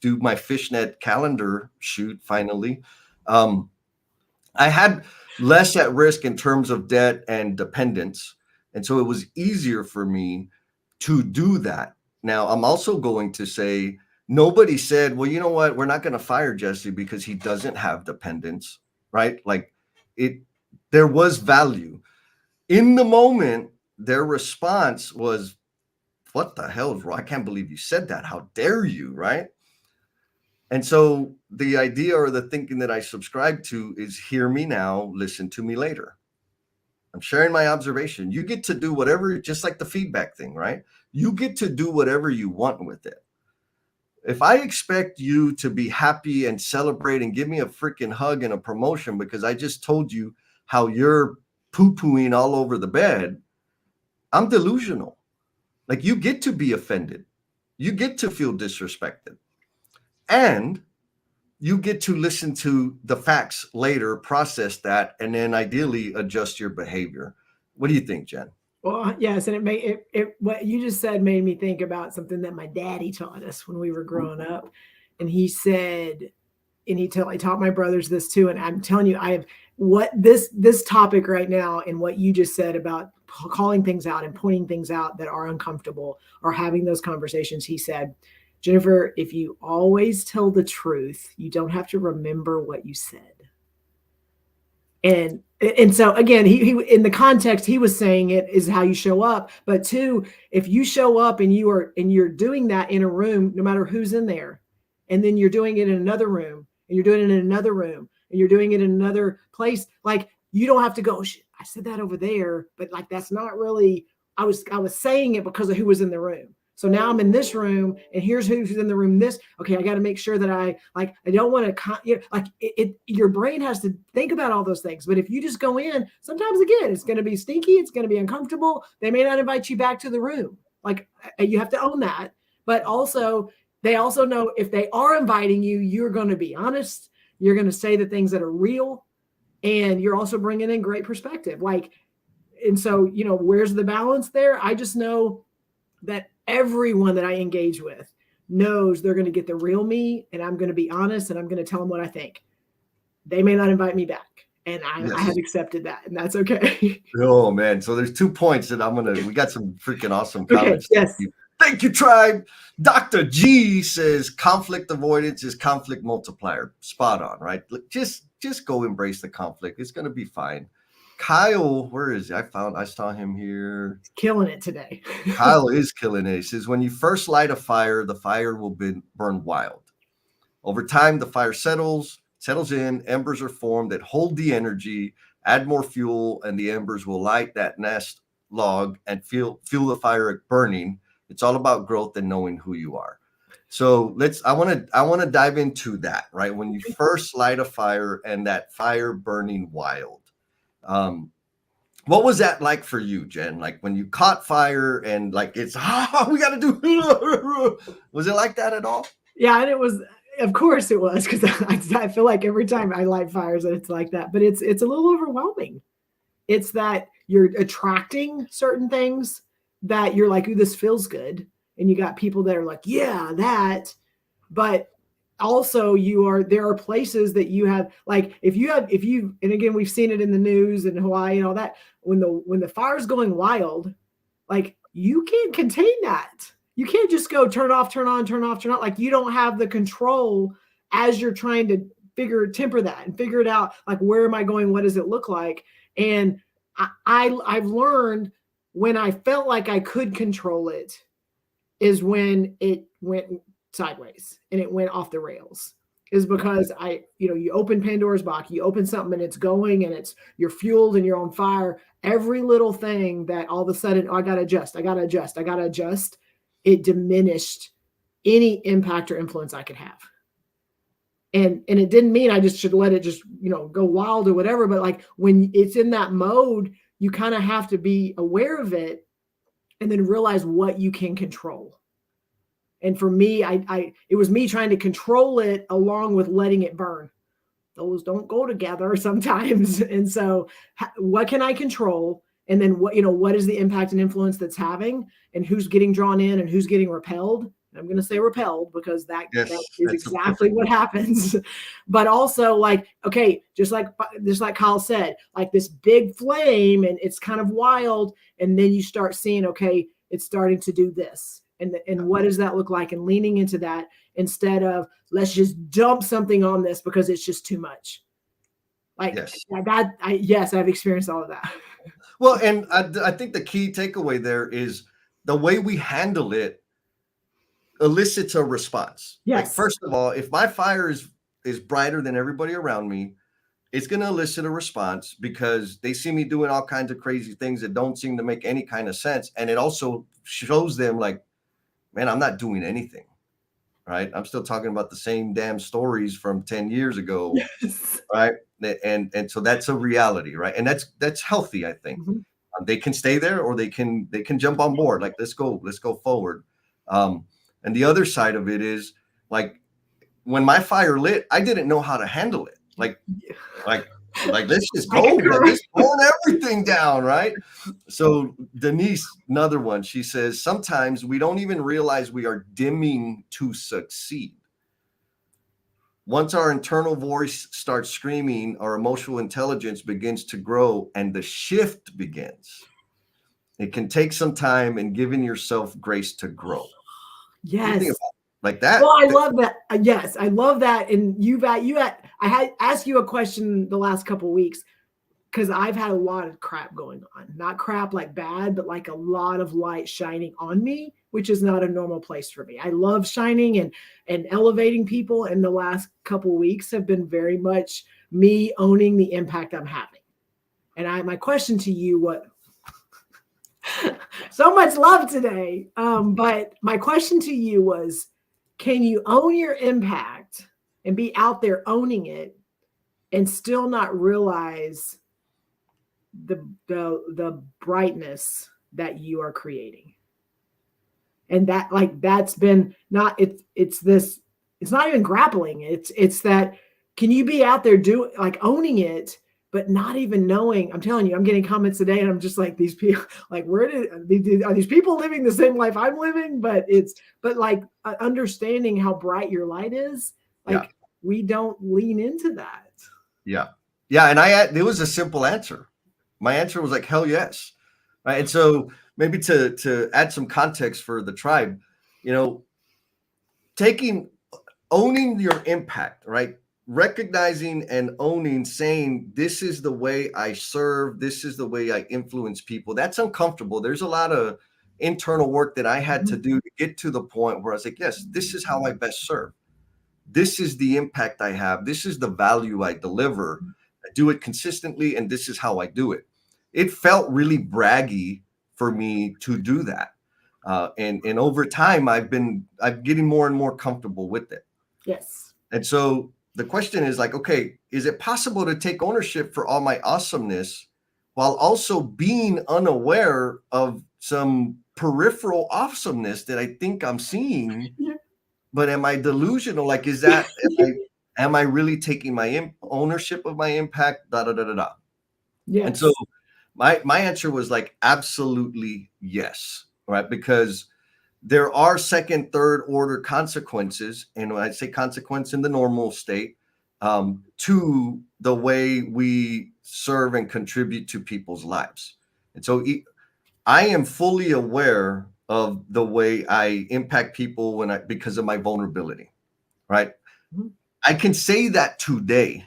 do my fishnet calendar shoot finally. I had less at risk in terms of debt and dependence. And so it was easier for me to do that. Now, I'm also going to say, nobody said, well, you know what? We're not going to fire Jesse because he doesn't have dependence, right? Like there was value. In the moment, their response was what the hell is wrong? I can't believe you said that. How dare you, right? And so the idea or the thinking that I subscribe to is hear me now, listen to me later. I'm sharing my observation. You get to do whatever, just like the feedback thing, right? You get to do whatever you want with it. If I expect you to be happy and celebrate and give me a freaking hug and a promotion because I just told you how you're poo-pooing all over the bed, I'm delusional. Like, you get to be offended. You get to feel disrespected. And you get to listen to the facts later, process that, and then ideally adjust your behavior. What do you think, Jen? Well, yes, and it what you just said made me think about something that my daddy taught us when we were growing up. And he said, and I taught my brothers this too. And I'm telling you, I have this topic right now and what you just said about calling things out and pointing things out that are uncomfortable or having those conversations. He said, Jennifer, if you always tell the truth, you don't have to remember what you said. And so again, he in the context he was saying it is how you show up. But two, if you show up and you're doing that in a room, no matter who's in there, and then you're doing it in another room, and you're doing it in another room, and you're doing it in another place, like you don't have to go, shit, I said that over there, but like that's not really. I was saying it because of who was in the room. So now I'm in this room, and here's who's in the room. Okay, I got to make sure that I don't want to, your brain has to think about all those things. But if you just go in, sometimes again, it's going to be stinky. It's going to be uncomfortable. They may not invite you back to the room. Like, you have to own that. But also, they also know if they are inviting you, you're going to be honest. You're going to say the things that are real. And you're also bringing in great perspective. And so, where's the balance there? I just know that everyone that I engage with knows they're going to get the real me, and I'm going to be honest, and I'm going to tell them what I think. They may not invite me back, and I have accepted that, and that's okay. Oh man. So there's 2 points that we got some freaking awesome comments. Okay, yes. Thank you, tribe. Dr. G says conflict avoidance is conflict multiplier. Spot on, right? Just go embrace the conflict. It's going to be fine. Kyle, where is he? I saw him here. Killing it today. Kyle is killing it. He says, when you first light a fire, the fire will burn wild. Over time, the fire settles in, embers are formed that hold the energy, add more fuel, and the embers will light that nest log and fuel the fire burning. It's all about growth and knowing who you are. So I want to dive into that, right? When you first light a fire and that fire burning wild. What was that like for you, Jen? Like when you caught fire and like we got to do. Was it like that at all? Yeah, and it was. Of course, it was, because I feel like every time I light fires, it's like that. But it's a little overwhelming. It's that you're attracting certain things that you're like, ooh, this feels good, and you got people that are like, yeah, that. But also there are places that you have, like if you and again, we've seen it in the news in Hawaii and all that, when the fire's going wild, like you can't contain that. You can't just go turn off, turn on, turn off, turn on. Like you don't have the control as you're trying to temper that and figure it out. Like, where am I going? What does it look like? And I've learned when I felt like I could control it is when it went sideways and it went off the rails, is because you open Pandora's box, you open something and it's going and you're fueled and you're on fire. Every little thing that all of a sudden, I got to adjust. It diminished any impact or influence I could have. And it didn't mean I just should let it just, go wild or whatever. But like when it's in that mode, you kind of have to be aware of it and then realize what you can control. And for me, it was me trying to control it along with letting it burn. Those don't go together sometimes. And so what can I control? And then what is the impact and influence that's having, and who's getting drawn in and who's getting repelled? And I'm going to say repelled because that is exactly what happens. But also, like, okay, just like Kyle said, like this big flame and it's kind of wild. And then you start seeing, okay, it's starting to do this. And what does that look like? And leaning into that instead of let's just dump something on this because it's just too much. Like yes, I've experienced all of that. Well, and I think the key takeaway there is the way we handle it elicits a response. Like, Yes. first of all, if my fire is brighter than everybody around me, it's going to elicit a response because they see me doing all kinds of crazy things that don't seem to make any kind of sense. And it also shows them like, man, I'm not doing anything, right? I'm still talking about the same damn stories from 10 years ago, Yes. right? And so that's a reality, right? And that's healthy, I think. Mm-hmm. They can stay there or they can jump on board. Like, let's go forward. And the other side of it is like, when my fire lit, I didn't know how to handle it. Like let's just go, like, let's burn everything down, right? So Denise, another one, she says, sometimes we don't even realize we are dimming to succeed. Once our internal voice starts screaming, our emotional intelligence begins to grow and the shift begins. It can take some time and giving yourself grace to grow. Yes. Like that. Well, I love that. Yes, I love that. And I had asked you a question the last couple of weeks because I've had a lot of crap going on. Not crap like bad, but like a lot of light shining on me, which is not a normal place for me. I love shining and elevating people. And the last couple of weeks have been very much me owning the impact I'm having. And my question to you, so much love today. But my question to you was, can you own your impact and be out there owning it and still not realize the brightness that you are creating? And that, like, that's been not, it's not even grappling. It's that, can you be out there like owning it, but not even knowing? I'm telling you, I'm getting comments today and I'm just like, these people, like, are these people living the same life I'm living? But like understanding how bright your light is, like, we don't lean into that. Yeah. And it was a simple answer. My answer was like, hell yes. Right. And so maybe to add some context for the tribe, owning your impact, right? Recognizing and owning, saying, this is the way I serve, this is the way I influence people. That's uncomfortable. There's a lot of internal work that I had to do to get to the point where I was like, yes, this is how I best serve. This is the impact I have. This is the value I deliver. I do it consistently, and this is how I do it. It felt really braggy for me to do that. And over time, I'm getting more and more comfortable with it. Yes. And so the question is like, okay, is it possible to take ownership for all my awesomeness while also being unaware of some peripheral awesomeness that I think I'm seeing? Yeah. But am I delusional? Like, am I really taking my ownership of my impact? Yes. And so my answer was like, absolutely yes, right? Because there are second, third order consequences, and when I say consequence in the normal state, to the way we serve and contribute to people's lives. And so I am fully aware of the way I impact people because of my vulnerability, right? Mm-hmm. I can say that today.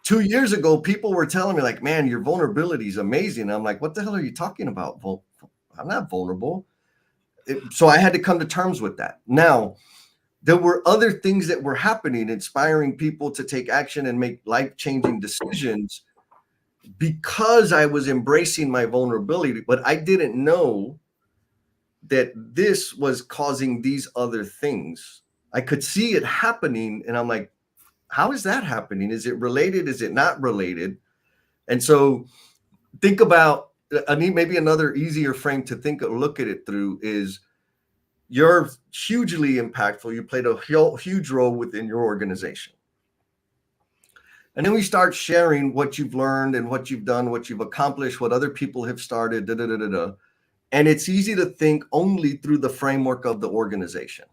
2 years ago, people were telling me like, man, your vulnerability is amazing. I'm like, what the hell are you talking about? I'm not vulnerable. So I had to come to terms with that. Now, there were other things that were happening, inspiring people to take action and make life-changing decisions because I was embracing my vulnerability, but I didn't know that this was causing these other things. I could see it happening, and I'm like, how is that happening? Is it related? Is it not related? And so think about, maybe another easier frame to look at it through is, you're hugely impactful. You played a huge role within your organization. And then we start sharing what you've learned and what you've done, what you've accomplished, what other people have started, And it's easy to think only through the framework of the organization.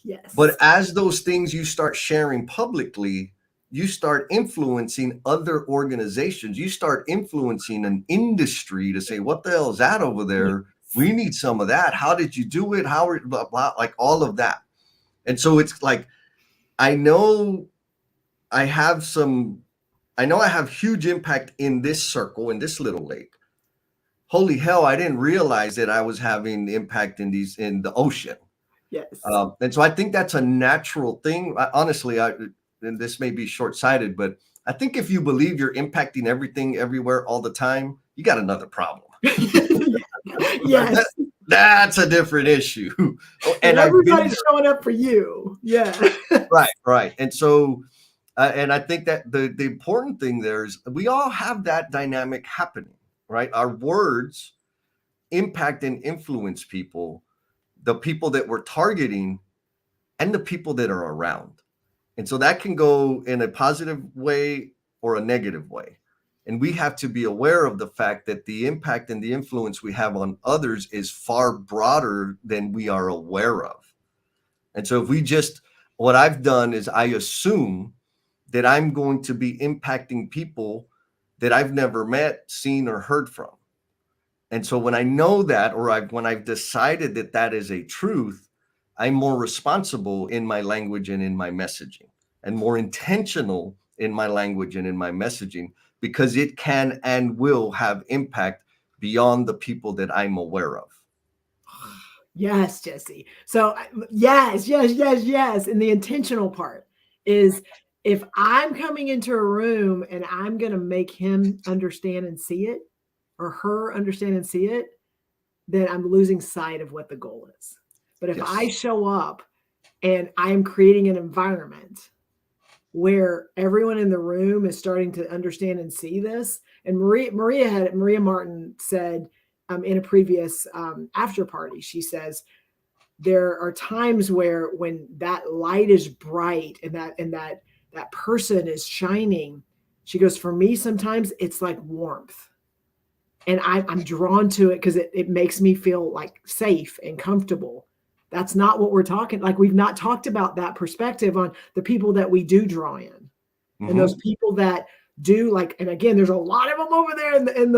Yes. But as those things you start sharing publicly, you start influencing other organizations. You start influencing an industry to say, what the hell is that over there? We need some of that. How did you do it? How, blah, blah, like all of that. And so it's like, I know I have huge impact in this circle, in this little lake. holy hell, I didn't realize that I was having impact in the ocean. Yes. And so I think that's a natural thing. Honestly, and this may be short-sighted, but I think if you believe you're impacting everything everywhere all the time, you got another problem. Yes. That's a different issue. And everybody's showing up for you. Yeah. Right. And so, and I think that the important thing there is we all have that dynamic happening, right? Our words impact and influence people, the people that we're targeting and the people that are around. And so that can go in a positive way or a negative way. And we have to be aware of the fact that the impact and the influence we have on others is far broader than we are aware of. And so if we just, what I've done is I assume that I'm going to be impacting people that I've never met, seen, or heard from. And so when I know that, or when I've decided that that is a truth, I'm more responsible in my language and in my messaging, and more intentional in my language and in my messaging, because it can and will have impact beyond the people that I'm aware of. Yes, Jesse. So yes. And the intentional part is if I'm coming into a room and I'm going to make him understand and see it, or her understand and see it, then I'm losing sight of what the goal is. But if I show up and I'm creating an environment where everyone in the room is starting to understand and see this, and Maria Martin said in a previous after party, she says there are times where when that light is bright and that person is shining, she goes, for me sometimes it's like warmth. And I'm drawn to it because it makes me feel like safe and comfortable. That's not what we're talking. Like, we've not talked about that perspective on the people that we do draw in, and those people that do, like, and again, there's a lot of them over there in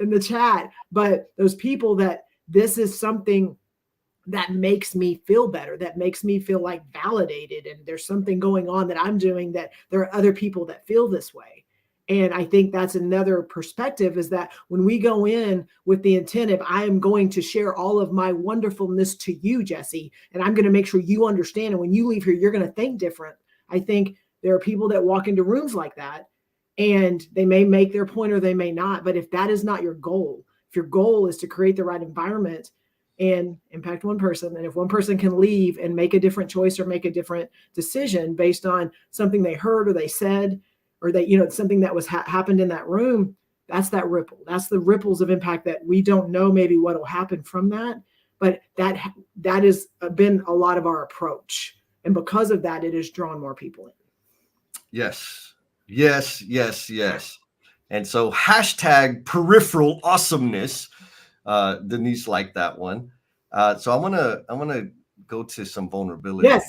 the chat, but those people that this is something that makes me feel better, that makes me feel like validated, and there's something going on that I'm doing that there are other people that feel this way. And I think that's another perspective, is that when we go in with the intent of, I am going to share all of my wonderfulness to you, Jesse, and I'm going to make sure you understand, and when you leave here, you're going to think different. I think there are people that walk into rooms like that, and they may make their point or they may not. But if that is not your goal, if your goal is to create the right environment and impact one person, and if one person can leave and make a different choice or make a different decision based on something they heard or they said, or that, something that was happened in that room, that's that ripple. That's the ripples of impact that we don't know maybe what will happen from that. But that has been a lot of our approach. And because of that, it has drawn more people in. Yes. And so hashtag peripheral awesomeness. Denise liked that one. So I'm gonna go to some vulnerability here.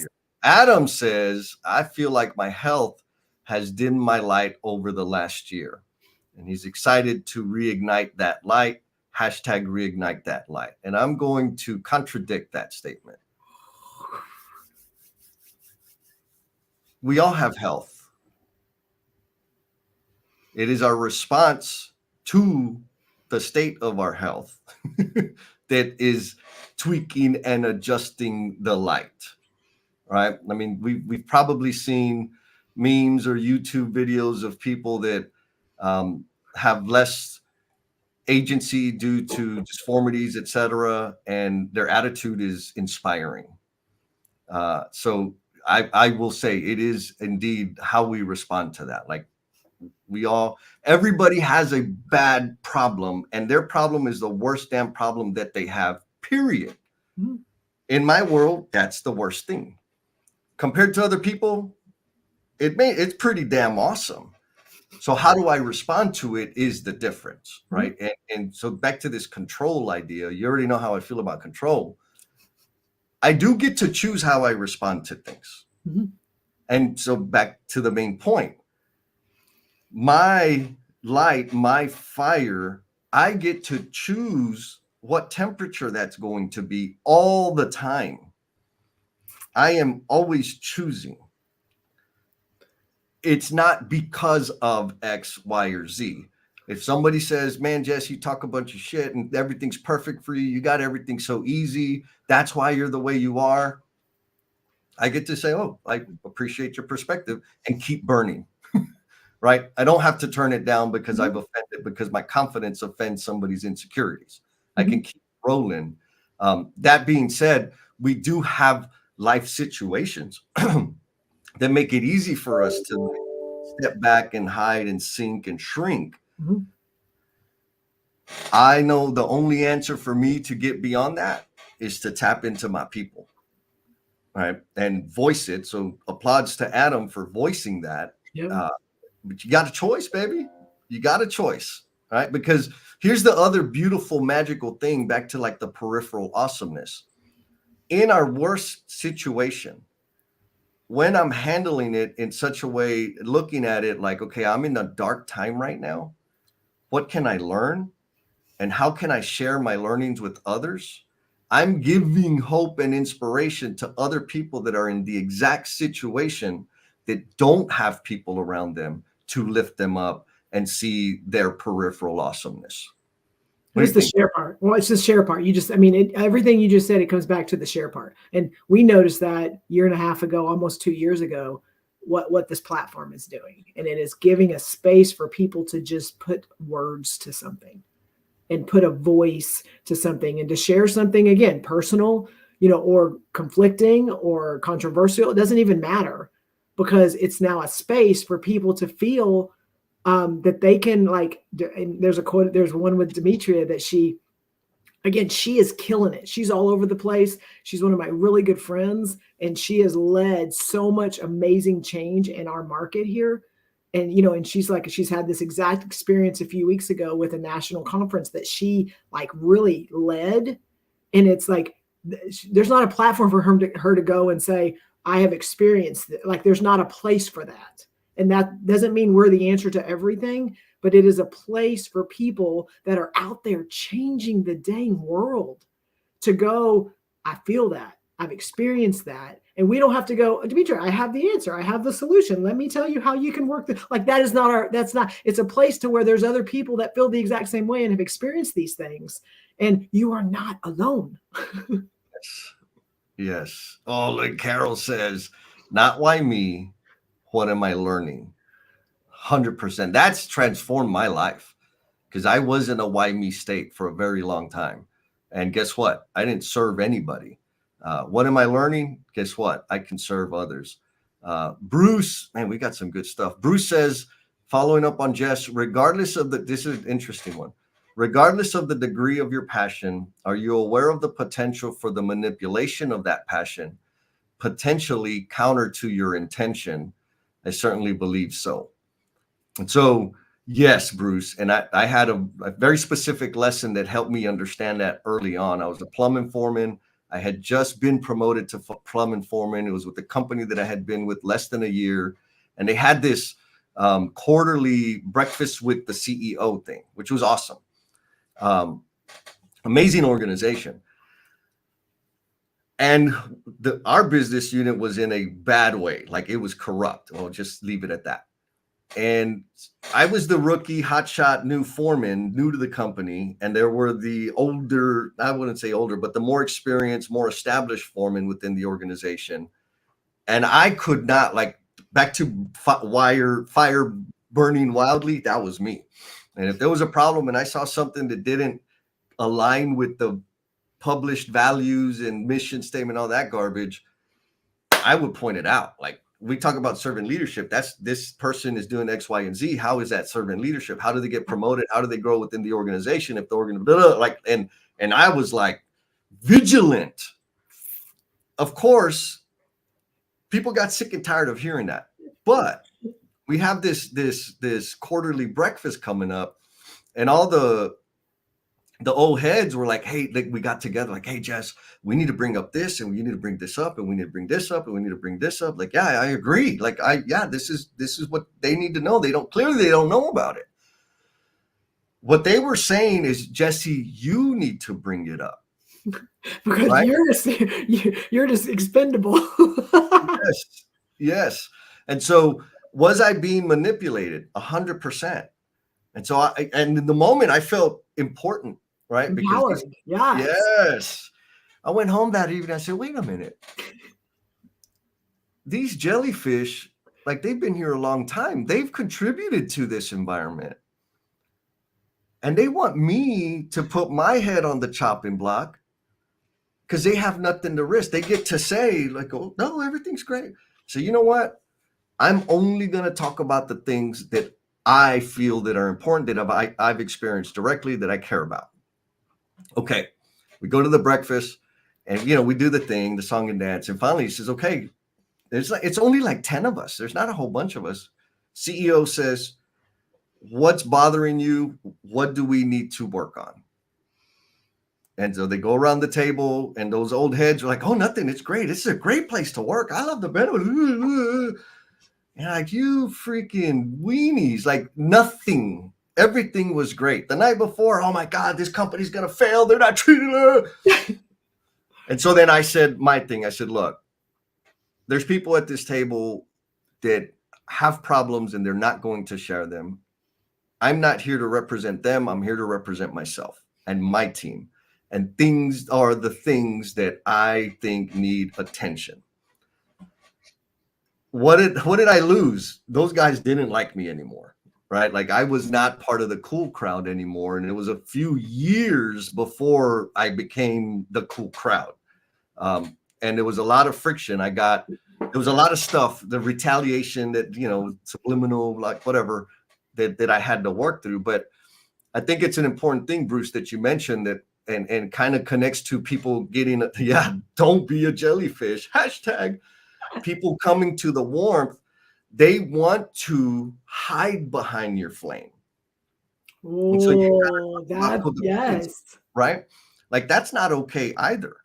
Adam says, I feel like my health has dimmed my light over the last year, and he's excited to reignite that light. Hashtag reignite that light. And I'm going to contradict that statement. We all have health. It is our response to the state of our health that is tweaking and adjusting the light, right? I mean, we've probably seen memes or YouTube videos of people that have less agency due to disformities, etc., and their attitude is inspiring. So I will say it is indeed how we respond to that. Like, everybody has a bad problem, and their problem is the worst damn problem that they have, period. Mm-hmm. In my world, that's the worst thing. Compared to other people, it's pretty damn awesome. So how do I respond to it is the difference, right? Mm-hmm. And so back to this control idea, you already know how I feel about control. I do get to choose how I respond to things. Mm-hmm. And so back to the main point, my light, my fire, I get to choose what temperature that's going to be all the time. I am always choosing. It's not because of X, Y, or Z. If somebody says, man, Jess, you talk a bunch of shit and everything's perfect for you, you got everything so easy, that's why you're the way you are, I get to say, oh, I appreciate your perspective, and keep burning. Right? I don't have to turn it down because I've offended, because my confidence offends somebody's insecurities. I can keep rolling. That being said, we do have life situations that make it easy for us to step back and hide and sink and shrink. I know the only answer for me to get beyond that is to tap into my people, right? And voice it. So applauds to Adam for voicing that. But you got a choice, baby. You got a choice, right? Because here's the other beautiful, magical thing, back to like the peripheral awesomeness. In our worst situation, when I'm handling it in such a way, looking at it like, okay, I'm in a dark time right now. What can I learn? And how can I share my learnings with others? I'm giving hope and inspiration to other people that are in the exact situation that don't have people around them to lift them up and see their peripheral awesomeness. What's the share part? Well, it's the share part. You just, I mean, everything you just said, it comes back to the share part. And we noticed that 1.5 years ago, almost 2 years ago, what this platform is doing. And it is giving a space for people to just put words to something and put a voice to something and to share something, again, personal, or conflicting or controversial. It doesn't even matter, because it's now a space for people to feel that they can, like, and there's a quote, there's one with Demetria that she is killing it. She's all over the place. She's one of my really good friends, and she has led so much amazing change in our market here. And, and she's had this exact experience a few weeks ago with a national conference that she like really led. And it's like, there's not a platform for her to go and say, I have experienced it. Like, there's not a place for that. And that doesn't mean we're the answer to everything, but it is a place for people that are out there changing the dang world to go, I feel that, I've experienced that. And we don't have to go, Demetria, I have the answer, I have the solution, let me tell you how you can work. Like, that is not it's a place to where there's other people that feel the exact same way and have experienced these things. And you are not alone. Yes. Oh, like Carol says, not why me, what am I learning? 100%. That's transformed my life, because I was in a why me state for a very long time. And guess what? I didn't serve anybody. What am I learning? Guess what? I can serve others. Bruce, man, we got some good stuff. Bruce says, following up on Jess, regardless of this is an interesting one. Regardless of the degree of your passion, are you aware of the potential for the manipulation of that passion, potentially counter to your intention? I certainly believe so. And so, yes, Bruce, and I had a very specific lesson that helped me understand that early on. I was a plumbing foreman. I had just been promoted to plumbing foreman. It was with the company that I had been with less than a year. And they had this quarterly breakfast with the CEO thing, which was awesome. Amazing organization. And our business unit was in a bad way, like it was corrupt. I'll just leave it at that. And I was the rookie, hotshot, new foreman, new to the company. And there were the older, I wouldn't say older, but the more experienced, more established foremen within the organization. And I could not, like, back to fire burning wildly, that was me. And if there was a problem and I saw something that didn't align with the published values and mission statement, all that garbage, I would point it out. Like, we talk about servant leadership. This person is doing X, Y, and Z. How is that servant leadership? How do they get promoted? How do they grow within the organization? If the organization, like, and I was like vigilant. Of course, people got sick and tired of hearing that. But we have this quarterly breakfast coming up, and all the old heads were like, hey, like, we got together, like, hey, Jess, we need to bring up this, and we need to bring this up, and we need to bring this up, and we need to bring this up. Like, yeah, I agree. Like, this is what they need to know. They don't know about it. What they were saying is, Jesse, you need to bring it up. Because right? you're just expendable. Yes. And so, was I being manipulated? 100%. And so and in the moment I felt important, right? Empowered. Yes. I went home that evening. I said, wait a minute. These jellyfish, like they've been here a long time. They've contributed to this environment. And they want me to put my head on the chopping block because they have nothing to risk. They get to say, like, oh, no, everything's great. So you know what? I'm only going to talk about the things that I feel that are important, that I've experienced directly, that I care about. Okay. We go to the breakfast and, we do the thing, the song and dance. And finally he says, okay, it's only like 10 of us. There's not a whole bunch of us. CEO says, what's bothering you? What do we need to work on? And so they go around the table and those old heads are like, oh, nothing. It's great. This is a great place to work. I love the benefits. And like, you freaking weenies, like nothing. Everything was great. The night before, oh my God, this company's going to fail. They're not treating her. And so then I said my thing. I said, look, there's people at this table that have problems and they're not going to share them. I'm not here to represent them. I'm here to represent myself and my team. And things are the things that I think need attention. What did I lose? Those guys didn't like me anymore, right? Like I was not part of the cool crowd anymore. And it was a few years before I became the cool crowd. And there was a lot of friction. There was a lot of stuff, the retaliation that, subliminal, like whatever, that I had to work through. But I think it's an important thing, Bruce, that you mentioned that and kind of connects to people getting, don't be a jellyfish, hashtag. People coming to the warmth, they want to hide behind your flame. Oh, so yes. Right? Like that's not okay either.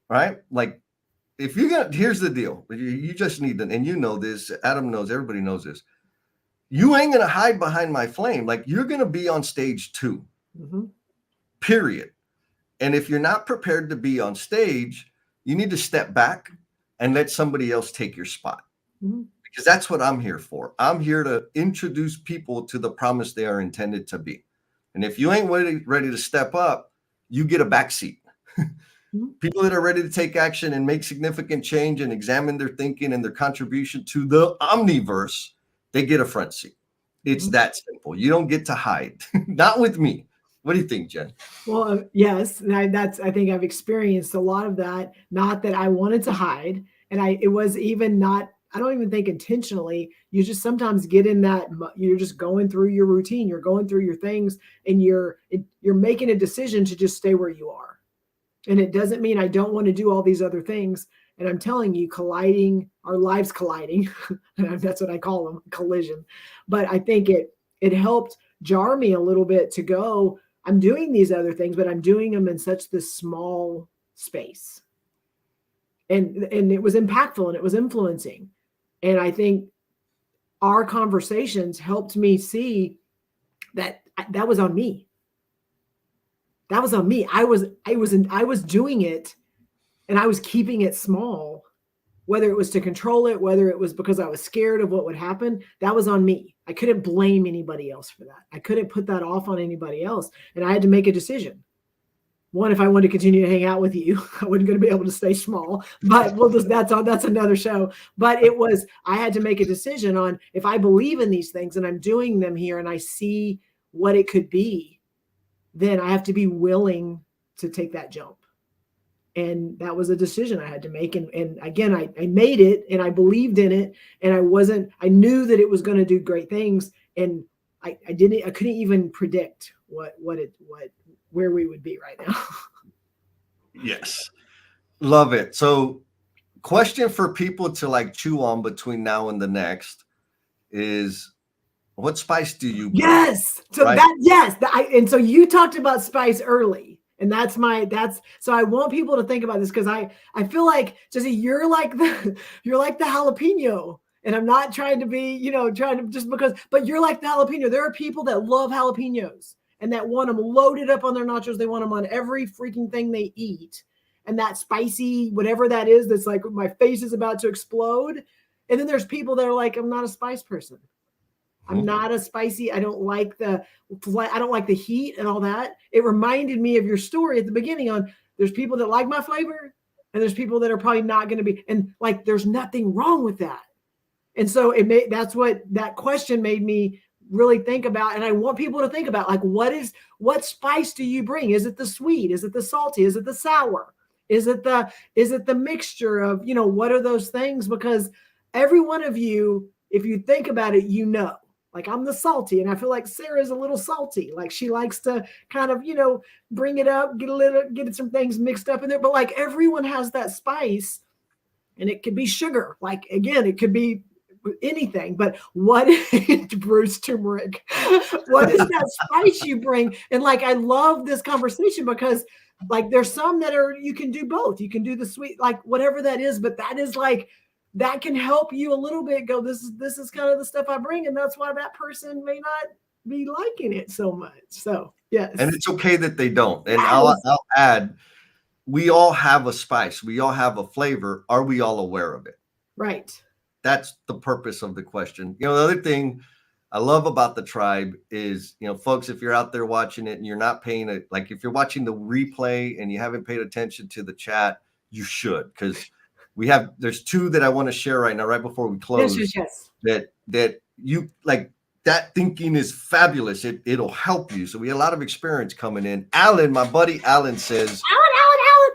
Right? Like if here's the deal. You just need to, and you know this, Adam knows, everybody knows this. You ain't going to hide behind my flame. Like you're going to be on stage 2. Mm-hmm. Period. And if you're not prepared to be on stage, you need to step back and let somebody else take your spot. Mm-hmm. Because that's what I'm here for. I'm here to introduce people to the promise they are intended to be. And if you ain't ready to step up, you get a back seat. Mm-hmm. People that are ready to take action and make significant change and examine their thinking and their contribution to the omniverse, they get a front seat. It's that simple. You don't get to hide. Not with me. What do you think, Jen? Well, yes, and I think I've experienced a lot of that. Not that I wanted to hide, and it was even not. I don't even think intentionally. You just sometimes get in that. You're just going through your routine. You're going through your things, and you're making a decision to just stay where you are. And it doesn't mean I don't want to do all these other things. And I'm telling you, our lives colliding. That's what I call them, collision. But I think it helped jar me a little bit to go. I'm doing these other things, but I'm doing them in such this small space. And it was impactful and it was influencing. And I think our conversations helped me see that was on me. That was on me. I was doing it and I was keeping it small, whether it was to control it, whether it was because I was scared of what would happen. That was on me. I couldn't blame anybody else for that. I couldn't put that off on anybody else. And I had to make a decision. One, if I wanted to continue to hang out with you, I wasn't going to be able to stay small, but that's another show. But I had to make a decision on if I believe in these things and I'm doing them here and I see what it could be, then I have to be willing to take that jump. And that was a decision I had to make. And again, I made it and I believed in it. And I knew that it was going to do great things. And I couldn't even predict where we would be right now. Yes. Love it. So question for people to chew on between now and the next is, what spice do you bring? Yes. So right? And so you talked about spice early. And so I want people to think about this because I feel like, Jesse, you're like the jalapeno. And I'm not trying to be, but you're like the jalapeno. There are people that love jalapenos and that want them loaded up on their nachos. They want them on every freaking thing they eat. And that spicy, whatever that is, that's like, my face is about to explode. And then there's people that are like, I'm not a spice person. I'm not a spicy. I don't like the heat and all that. It reminded me of your story at the beginning on there's people that like my flavor and there's people that are probably not going to be, and like, there's nothing wrong with that. And so that's what that question made me really think about. And I want people to think about, like, what spice do you bring? Is it the sweet? Is it the salty? Is it the sour? Is it the mixture of, what are those things? Because every one of you, if you think about it, like, I'm the salty, and I feel like Sarah's a little salty. Like, she likes to kind of, bring it up, get some things mixed up in there. But like, everyone has that spice, and it could be sugar. Like, again, it could be anything. But what Bruce turmeric? What is that spice you bring? And like, I love this conversation because like, there's some that you can do both. You can do the sweet, like whatever that is, but that is like, that can help you a little bit go, this is kind of the stuff I bring. And that's why that person may not be liking it so much. So, yes. And it's okay that they don't. And I'll add, we all have a spice. We all have a flavor. Are we all aware of it? Right. That's the purpose of the question. The other thing I love about the tribe is, folks, if you're out there watching it and you're not paying it, like if you're watching the replay and you haven't paid attention to the chat, you should, because there's two that I want to share right now, right before we close. Yes. That you like, that thinking is fabulous. It'll help you. So we had a lot of experience coming in. Alan, my buddy Alan says,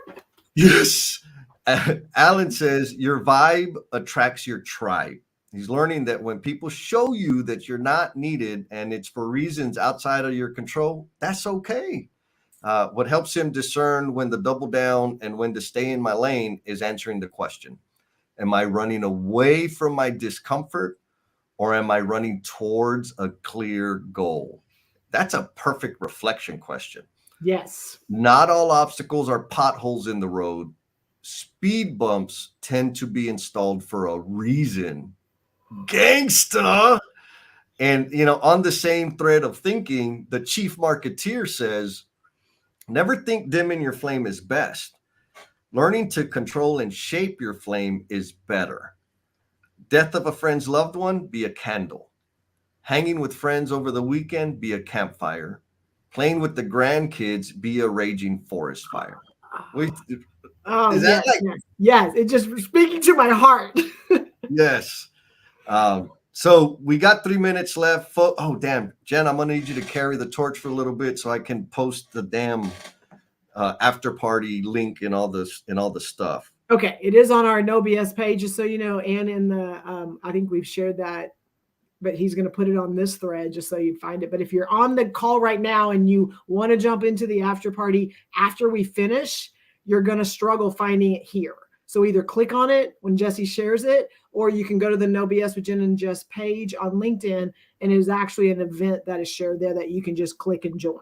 Alan. Yes. Alan says, your vibe attracts your tribe. He's learning that when people show you that you're not needed and it's for reasons outside of your control, that's okay. What helps him discern when to double down and when to stay in my lane is answering the question. Am I running away from my discomfort, or am I running towards a clear goal? That's a perfect reflection question. Yes. Not all obstacles are potholes in the road. Speed bumps tend to be installed for a reason. Gangsta. And, on the same thread of thinking, the chief marketeer says, never think dimming your flame is best. Learning to control and shape your flame is better. Death of a friend's loved one, be a candle. Hanging with friends over the weekend, be a campfire. Playing with the grandkids, be a raging forest fire. Is that yes. It just speaking to my heart. Yes. So we got 3 minutes left. Oh, damn. Jen, I'm going to need you to carry the torch for a little bit so I can post the damn after party link and all the stuff. Okay. It is on our NoBS page, just so you know, and in the, I think we've shared that, but he's going to put it on this thread just so you find it. But if you're on the call right now and you want to jump into the after party after we finish, you're going to struggle finding it here. So either click on it when Jesse shares it, or you can go to the NoBS with Jen and Jess page on LinkedIn, and it is actually an event that is shared there that you can just click and join.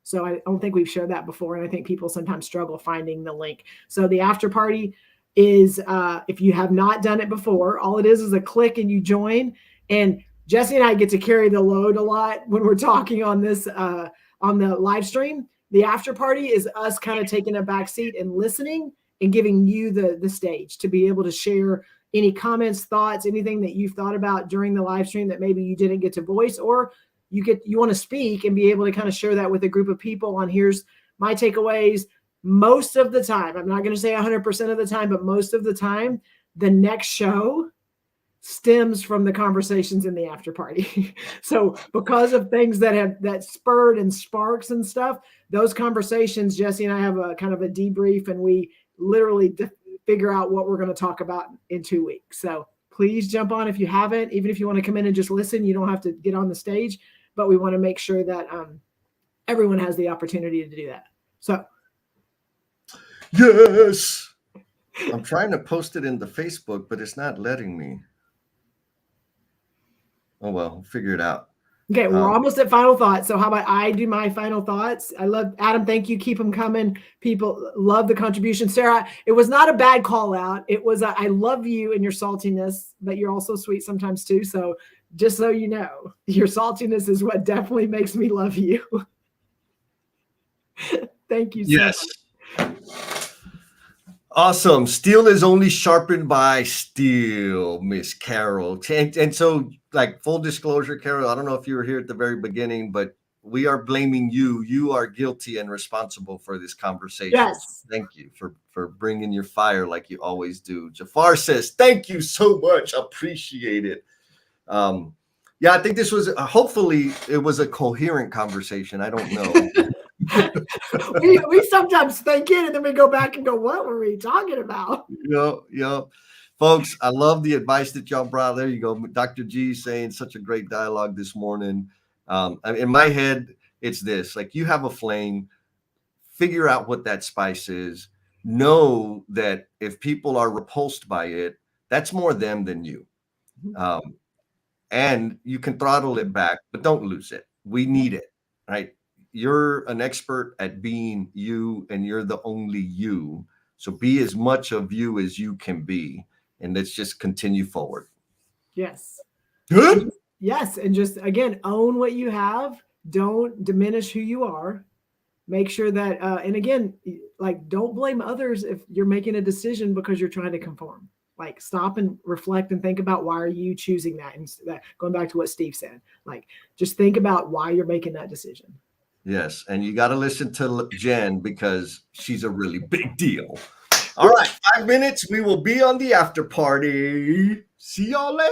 So I don't think we've shared that before, and I think people sometimes struggle finding the link. So the after party is, if you have not done it before, all it is a click and you join. And Jesse and I get to carry the load a lot when we're talking on this, on the live stream. The after party is us kind of taking a back seat and listening and giving you the stage to be able to share any comments, thoughts, anything that you've thought about during the live stream that maybe you didn't get to voice, or you want to speak and be able to kind of share that with a group of people on here's my takeaways. Most of the time, I'm not going to say 100% of the time, but most of the time, the next show stems from the conversations in the after party. So because of things that spurred and sparks and stuff, those conversations, Jesse and I have a kind of a debrief, and we literally figure out what we're going to talk about in 2 weeks. So please jump on if you haven't, even if you want to come in and just listen, you don't have to get on the stage, but we want to make sure that everyone has the opportunity to do that. So. Yes. I'm trying to post it into Facebook, but it's not letting me. Oh, well, figure it out. Okay, we're almost at final thoughts. So how about I do my final thoughts? I love Adam. Thank you. Keep them coming. People love the contribution. Sarah, it was not a bad call out. It was I love you and your saltiness, but you're also sweet sometimes too. So just so you know, your saltiness is what definitely makes me love you. Thank you so much. Awesome. Steel is only sharpened by steel, Miss Carol. And so, like, full disclosure, Carol, I don't know if you were here at the very beginning, but we are blaming you. You are guilty and responsible for this conversation. Yes. So thank you for bringing your fire like you always do. Jafar says, thank you so much. Appreciate it. Yeah, I think this was, hopefully it was a coherent conversation. I don't know. we sometimes think it and then we go back and go, what were we talking about? Yeah. Folks, I love the advice that y'all brought. There you go. Dr. G saying such a great dialogue this morning. In my head, it's this, like, you have a flame, figure out what that spice is. Know that if people are repulsed by it, that's more them than you. And you can throttle it back, but don't lose it. We need it, right? You're an expert at being you, and you're the only you. So be as much of you as you can be, and let's just continue forward. Yes. Good. Yes. And just, again, own what you have. Don't diminish who you are. Make sure that, and again, like, don't blame others if you're making a decision because you're trying to conform. Like, stop and reflect and think about, why are you choosing that? And that, going back to what Steve said, like, just think about why you're making that decision. Yes. And you got to listen to Jen, because she's a really big deal. All right. 5 minutes. We will be on the after party. See y'all later.